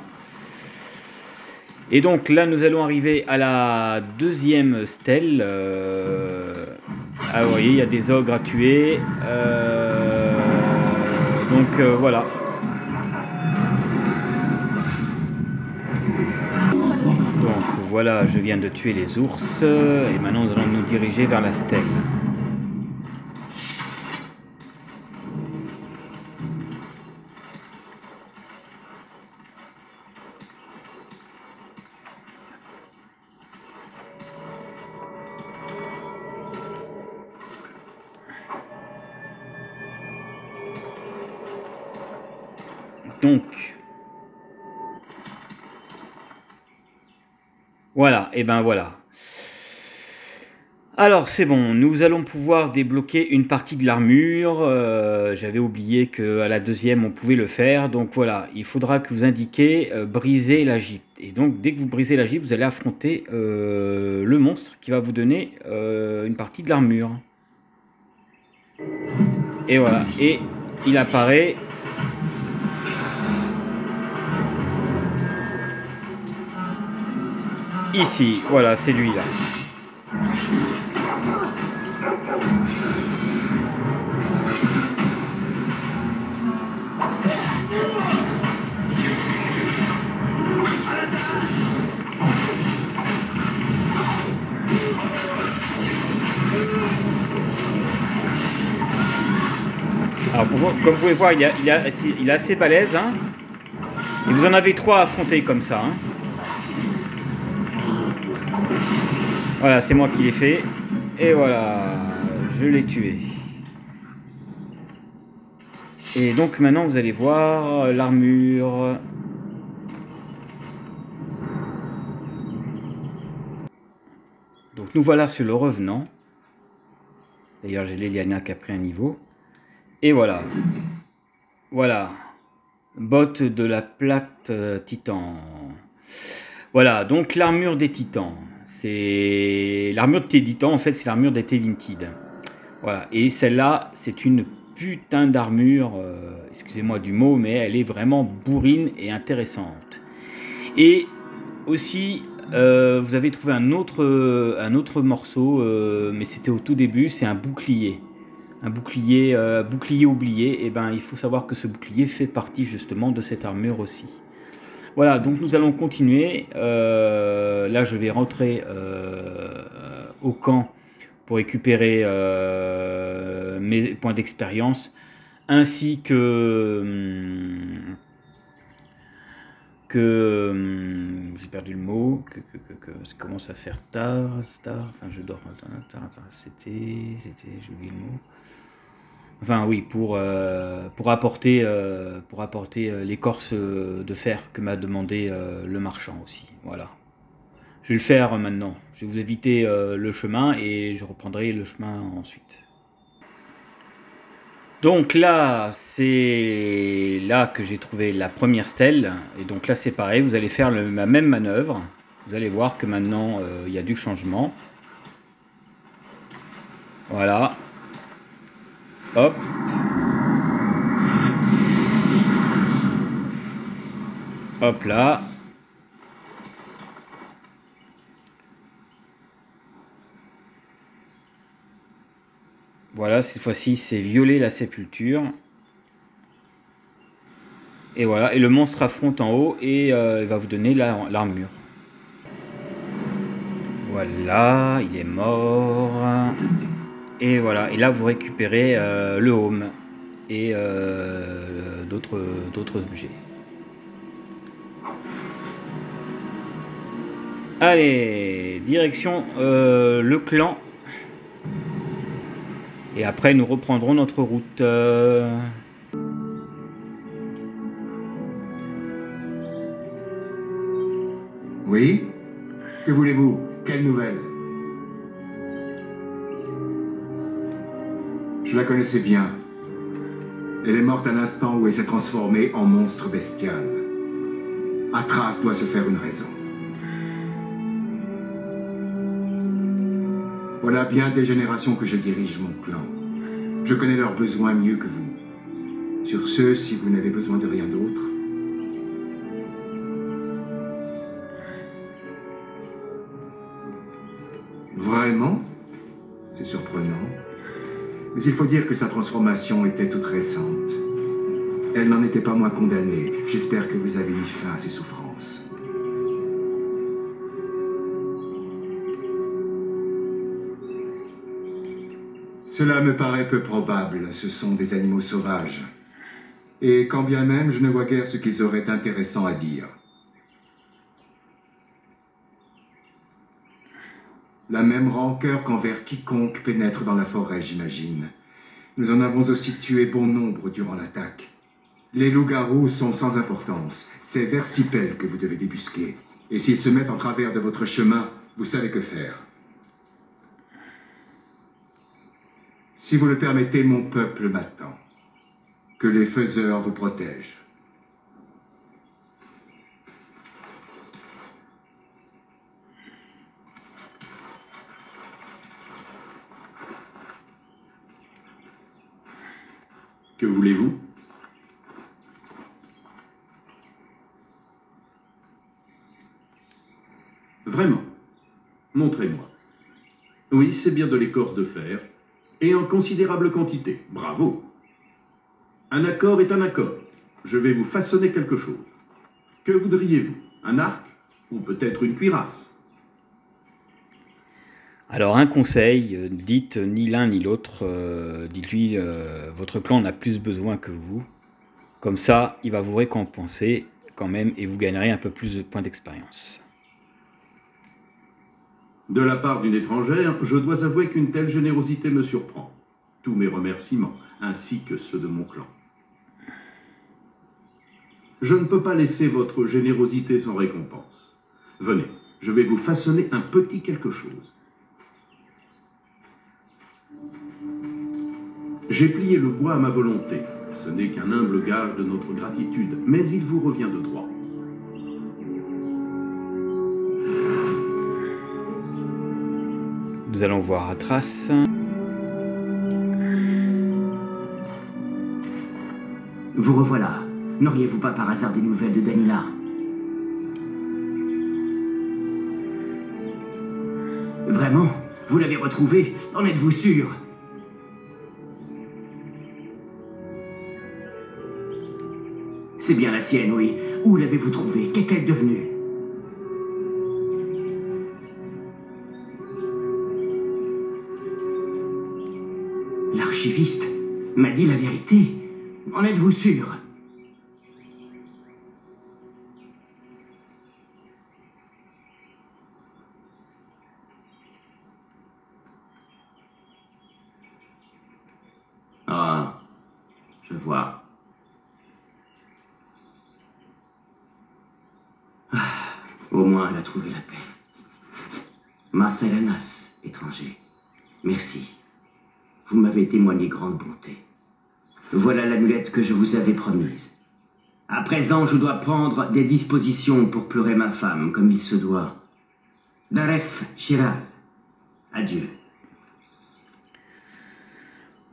Et donc, là, nous allons arriver à la deuxième stèle, ah, vous voyez, il y a des ogres à tuer, donc voilà. Donc voilà, je viens de tuer les ours et maintenant nous allons nous diriger vers la stèle. Donc, voilà, et ben voilà. Alors, c'est bon, nous allons pouvoir débloquer une partie de l'armure. J'avais oublié qu'à la deuxième, on pouvait le faire. Donc voilà, il faudra que vous indiquiez briser la gîte. Et donc, dès que vous brisez la gîte, vous allez affronter le monstre qui va vous donner une partie de l'armure. Et voilà, et il apparaît... ici, voilà, c'est lui là. Alors, comme vous pouvez voir, il est assez balèze. Hein. Et vous en avez 3 à affronter comme ça. Hein. Voilà, c'est moi qui l'ai fait. Et voilà, je l'ai tué. Et donc maintenant, vous allez voir l'armure. Donc nous voilà sur le revenant. D'ailleurs, j'ai l'Eliana qui a pris un niveau. Et voilà. Voilà. Botte de la plate titan. Voilà, donc l'armure des titans. C'est l'armure de tes titans, en fait, c'est l'armure des Tevintides. Voilà, et celle-là, c'est une putain d'armure, excusez-moi du mot, mais elle est vraiment bourrine et intéressante. Et aussi, vous avez trouvé un autre morceau, mais c'était au tout début, c'est un bouclier. Un bouclier, bouclier oublié. Et ben, il faut savoir que ce bouclier fait partie justement de cette armure aussi. Voilà, donc nous allons continuer. Là, je vais rentrer au camp pour récupérer mes points d'expérience, ainsi j'ai perdu le mot, ça commence à faire tard, enfin je dors, j'ai oublié le mot. Enfin oui, pour apporter l'écorce de fer que m'a demandé le marchand aussi. Voilà. Je vais le faire maintenant. Je vais vous éviter le chemin et je reprendrai le chemin ensuite. Donc là, c'est là que j'ai trouvé la première stèle. Et donc là, c'est pareil, vous allez faire la même manœuvre. Vous allez voir que maintenant, il y a du changement. Voilà. Hop. Hop là. Voilà, cette fois-ci, c'est violer la sépulture. Et voilà, et le monstre affronte en haut et il va vous donner l'armure. Voilà, il est mort. Et voilà, et là vous récupérez le home et d'autres objets. Allez, direction le clan. Et après nous reprendrons notre route. Oui? Que voulez-vous? Quelle nouvelle? Je la connaissais bien. Elle est morte à l'instant où elle s'est transformée en monstre bestial. Atras doit se faire une raison. Voilà bien des générations que je dirige mon clan. Je connais leurs besoins mieux que vous. Sur ce, si vous n'avez besoin de rien d'autre... Vraiment? C'est surprenant. Mais il faut dire que sa transformation était toute récente. Elle n'en était pas moins condamnée. J'espère que vous avez mis fin à ses souffrances. Cela me paraît peu probable. Ce sont des animaux sauvages. Et quand bien même, je ne vois guère ce qu'ils auraient d'intéressant à dire. La même rancœur qu'envers quiconque pénètre dans la forêt, j'imagine. Nous en avons aussi tué bon nombre durant l'attaque. Les loups-garous sont sans importance. C'est Versipel que vous devez débusquer. Et s'ils se mettent en travers de votre chemin, vous savez que faire. Si vous le permettez, mon peuple m'attend. Que les faiseurs vous protègent. Que voulez-vous? Vraiment? Montrez-moi. Oui, c'est bien de l'écorce de fer, et en considérable quantité. Bravo! Un accord est un accord. Je vais vous façonner quelque chose. Que voudriez-vous? Un arc? Ou peut-être une cuirasse? Alors un conseil, dites ni l'un ni l'autre, dites-lui votre clan n'a plus besoin que vous. Comme ça, il va vous récompenser quand même et vous gagnerez un peu plus de points d'expérience. De la part d'une étrangère, je dois avouer qu'une telle générosité me surprend. Tous mes remerciements, ainsi que ceux de mon clan. Je ne peux pas laisser votre générosité sans récompense. Venez, je vais vous façonner un petit quelque chose. J'ai plié le bois à ma volonté. Ce n'est qu'un humble gage de notre gratitude, mais il vous revient de droit. Nous allons voir Atras. Vous revoilà. N'auriez-vous pas par hasard des nouvelles de Daniela? Vraiment? Vous l'avez retrouvée? En êtes-vous sûr? C'est bien la sienne, oui. Où l'avez-vous trouvée? Qu'est-elle devenue? L'archiviste m'a dit la vérité. En êtes-vous sûr? Ah, je vois. Ah, au moins elle a trouvé la paix. Masalanas, étranger. Merci. Vous m'avez témoigné grande bonté. Voilà l'amulette que je vous avais promise. À présent, je dois prendre des dispositions pour pleurer ma femme, comme il se doit. Daref Shiral. Adieu.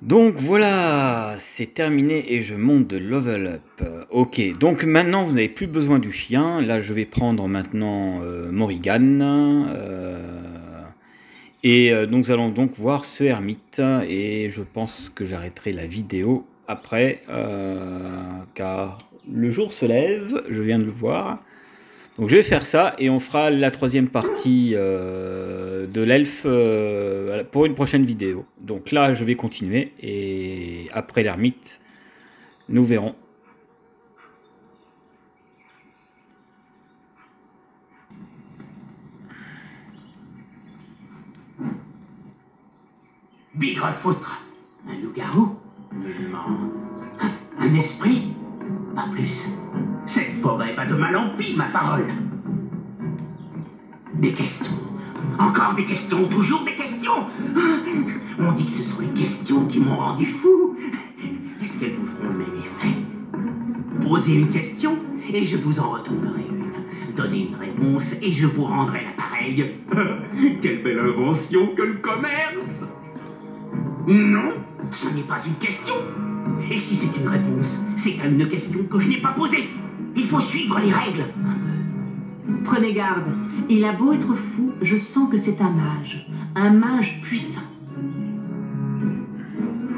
Donc voilà, c'est terminé et je monte de level up. Ok, donc maintenant vous n'avez plus besoin du chien. Là je vais prendre maintenant Morrigan. Nous allons donc voir ce ermite. Et je pense que j'arrêterai la vidéo après. Car le jour se lève, je viens de le voir. Donc je vais faire ça et on fera la troisième partie de l'elfe pour une prochaine vidéo. Donc là je vais continuer et après l'ermite nous verrons. Bigre-foutre, un loup-garou, nullement. Un esprit, pas plus. Cette forêt va de mal en pis, ma parole. Des questions, encore des questions, toujours des questions. On dit que ce sont les questions qui m'ont rendu fou. Est-ce qu'elles vous feront le même effet? Posez une question et je vous en retournerai une. Donnez une réponse et je vous rendrai la pareille. Quelle belle invention que le commerce! Non, ce n'est pas une question. Et si c'est une réponse, c'est à une question que je n'ai pas posée. Il faut suivre les règles. Prenez garde. Il a beau être fou, je sens que c'est un mage puissant.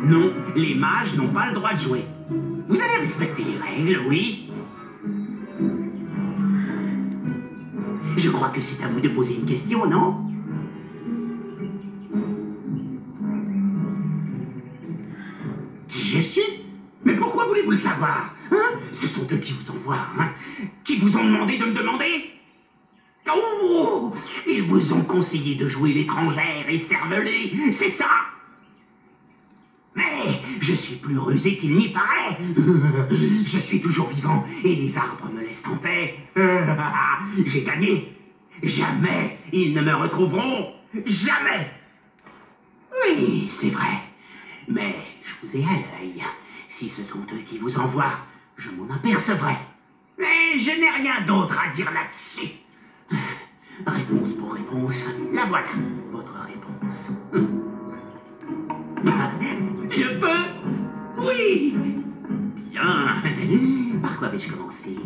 Non, les mages n'ont pas le droit de jouer. Vous allez respecter les règles, oui? Je crois que c'est à vous de poser une question, non? Qui je suis? Mais pourquoi voulez-vous le savoir? Hein? Ce sont eux qui vous envoient, hein? Qui vous ont demandé de me demander? Oh! Ils vous ont conseillé de jouer l'étrangère et cervelée, c'est ça? Mais je suis plus rusé qu'il n'y paraît. Je suis toujours vivant et les arbres me laissent en paix. J'ai gagné. Jamais ils ne me retrouveront. Jamais. Oui, c'est vrai. Mais je vous ai à l'œil. Si ce sont eux qui vous envoient, je m'en apercevrai. Mais je n'ai rien d'autre à dire là-dessus. Réponse pour réponse, la voilà, votre réponse. Je peux? Oui. Bien. Par quoi vais-je commencer?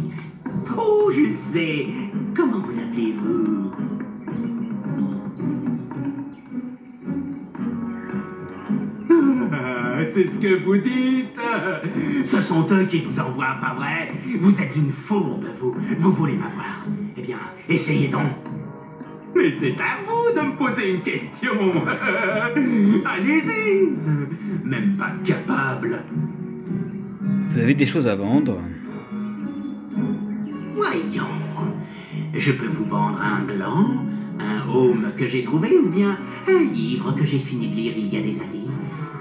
Oh, je sais. Comment vous appelez-vous? C'est ce que vous dites. Ce sont eux qui vous envoient, pas vrai? Vous êtes une fourbe, vous. Vous voulez m'avoir. Eh bien, essayez donc. Mais Mais c'est à vous de me poser une question. Allez-y. Même pas capable. Vous avez des choses à vendre? Voyons. Je peux vous vendre un gland, un home que j'ai trouvé, ou bien un livre que j'ai fini de lire il y a des années.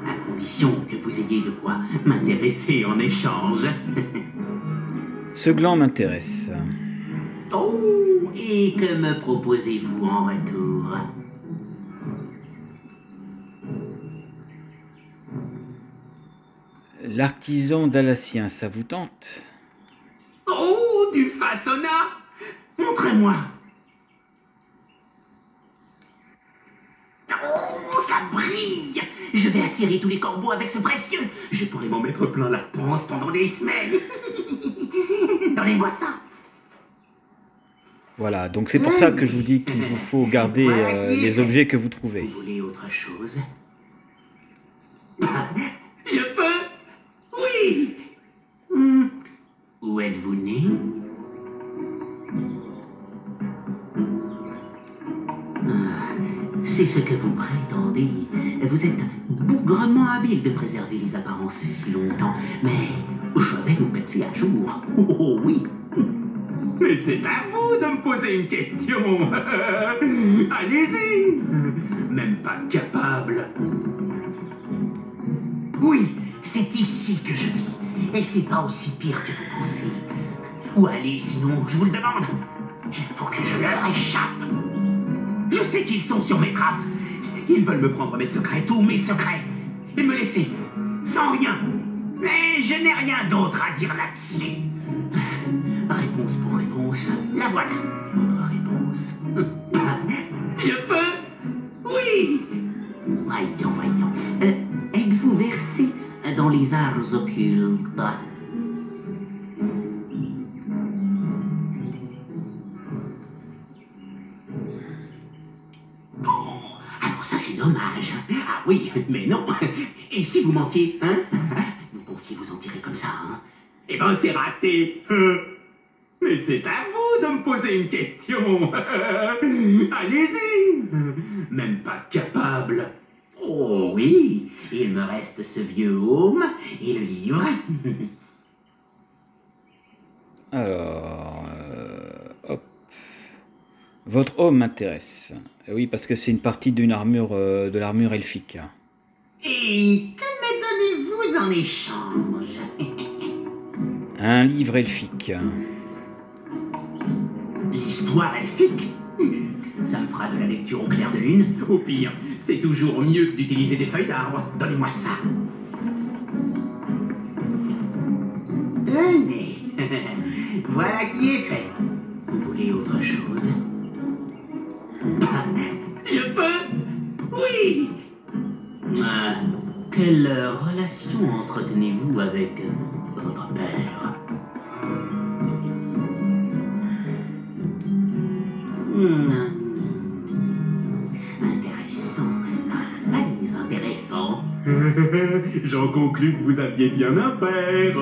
À condition que vous ayez de quoi m'intéresser en échange. Ce gland m'intéresse. Oh, et que me proposez-vous en retour? L'artisan dalassien, ça vous tente? Oh, du façonnat! Montrez-moi! Oh, ça brille! Je vais attirer tous les corbeaux avec ce précieux! Je pourrais m'en mettre plein la panse pendant des semaines! Donnez-moi ça! Voilà, donc c'est pour ça que je vous dis qu'il vous faut garder les objets que vous trouvez. Vous voulez autre chose? Je peux? Oui! Où êtes-vous né? C'est ce que vous prétendez. Vous êtes bougrement habile de préserver les apparences si longtemps, mais je vais vous percer à jour. Oh oui! Mais c'est à vous de me poser une question. Allez-y. Même pas capable. Oui, c'est ici que je vis. Et c'est pas aussi pire que vous pensez. Où aller sinon, je vous le demande? Il faut que je leur échappe. Je sais qu'ils sont sur mes traces. Ils veulent me prendre mes secrets, tous mes secrets. Et me laisser sans rien. Mais je n'ai rien d'autre à dire là-dessus. Réponse pour réponse, la voilà, votre réponse. Je peux? Oui! Voyons. Êtes-vous versé dans les arts occultes? Bon, alors ça c'est dommage. Ah oui, mais non. Et si vous mentiez, hein? Vous pensiez vous en tirer comme ça, hein? Eh ben c'est raté. Mais c'est à vous de me poser une question. Allez-y. Même pas capable. Oh oui, il me reste ce vieux home et le livre. Alors, hop. Votre home m'intéresse. Oui, parce que c'est une partie d'une armure, de l'armure elfique. Et que me donnez-vous en échange? Un livre elfique. L'histoire elfique? Ça me fera de la lecture au clair de lune. Au pire, c'est toujours mieux que d'utiliser des feuilles d'arbre. Donnez-moi ça. Tenez. Voilà qui est fait. Vous voulez autre chose? Je peux? Oui. Quelle relation entretenez-vous avec votre père? Intéressant, très intéressant. J'en conclus que vous aviez bien un père.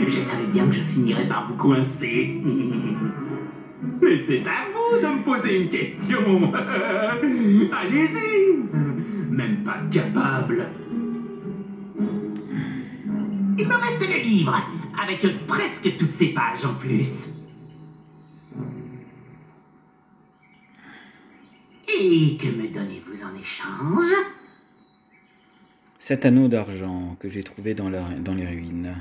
Je savais bien que je finirais par vous coincer. Mais c'est à vous de me poser une question. Allez-y. Même pas capable. Il me reste le livre, avec presque toutes ces pages en plus. Et que me donnez-vous en échange? Cet anneau d'argent que j'ai trouvé dans les ruines.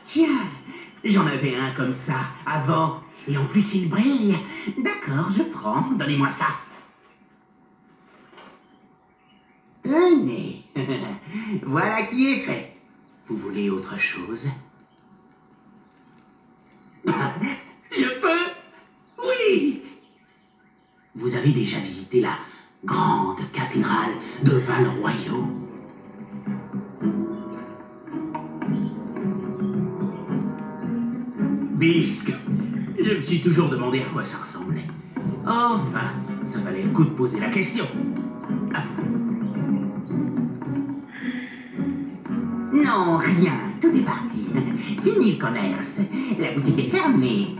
Tiens, j'en avais un comme ça, avant. Et en plus, il brille. D'accord, je prends. Donnez-moi ça. Tenez. Voilà qui est fait. Vous voulez autre chose? Je peux? Oui. Vous avez déjà visité la grande cathédrale de Val-Royaux? Bisque. Je me suis toujours demandé à quoi ça ressemblait. Enfin, ça valait le coup de poser la question. À vous. Non, rien. Tout est parti. Fini le commerce. La boutique est fermée.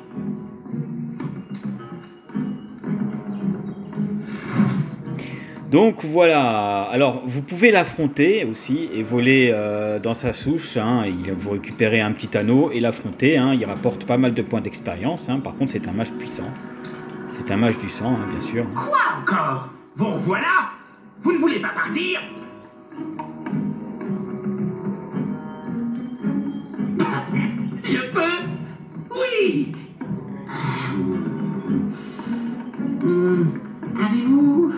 Donc voilà, alors vous pouvez l'affronter aussi et voler dans sa souche, hein, vous récupérez un petit anneau et l'affronter, hein, il rapporte pas mal de points d'expérience, hein, par contre c'est un mage puissant, c'est un mage du sang, hein, bien sûr. Quoi encore? Vous revoilà? Vous ne voulez pas partir? Je peux? Oui. Avez-vous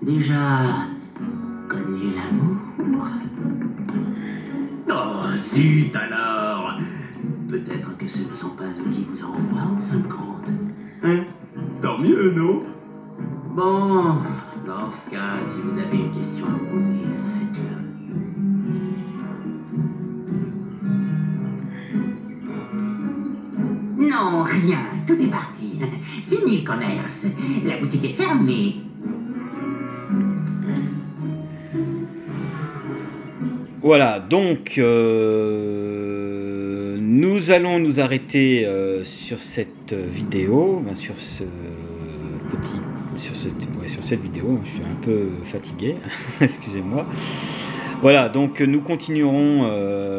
déjà connu l'amour? Oh, zut alors! Peut-être que ce ne sont pas eux qui vous envoient en fin de compte. Hein? Tant mieux, non? Bon, dans ce cas, si vous avez une question à me poser, faites-le. Non, rien, tout est parti. Fini le commerce. La boutique est fermée. Voilà, donc nous allons nous arrêter sur cette vidéo, sur ce petit, sur cette vidéo. Je suis un peu fatigué, excusez-moi. Voilà, donc nous continuerons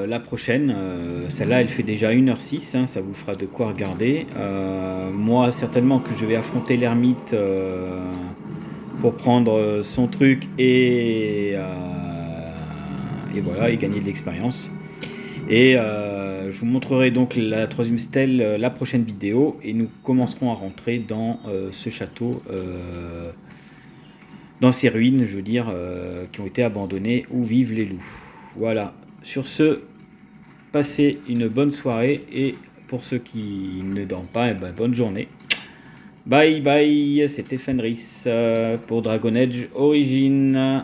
la prochaine. Celle-là, elle fait déjà 1h06, hein, ça vous fera de quoi regarder. Moi, certainement que je vais affronter l'ermite pour prendre son truc et voilà, et gagner de l'expérience. Et je vous montrerai donc la 3e stèle la prochaine vidéo et nous commencerons à rentrer dans ce château, dans ces ruines, je veux dire, qui ont été abandonnées où vivent les loups. Voilà, sur ce, passez une bonne soirée et pour ceux qui ne dorment pas, eh ben, bonne journée. Bye bye, c'était Fenris pour Dragon Age Origins.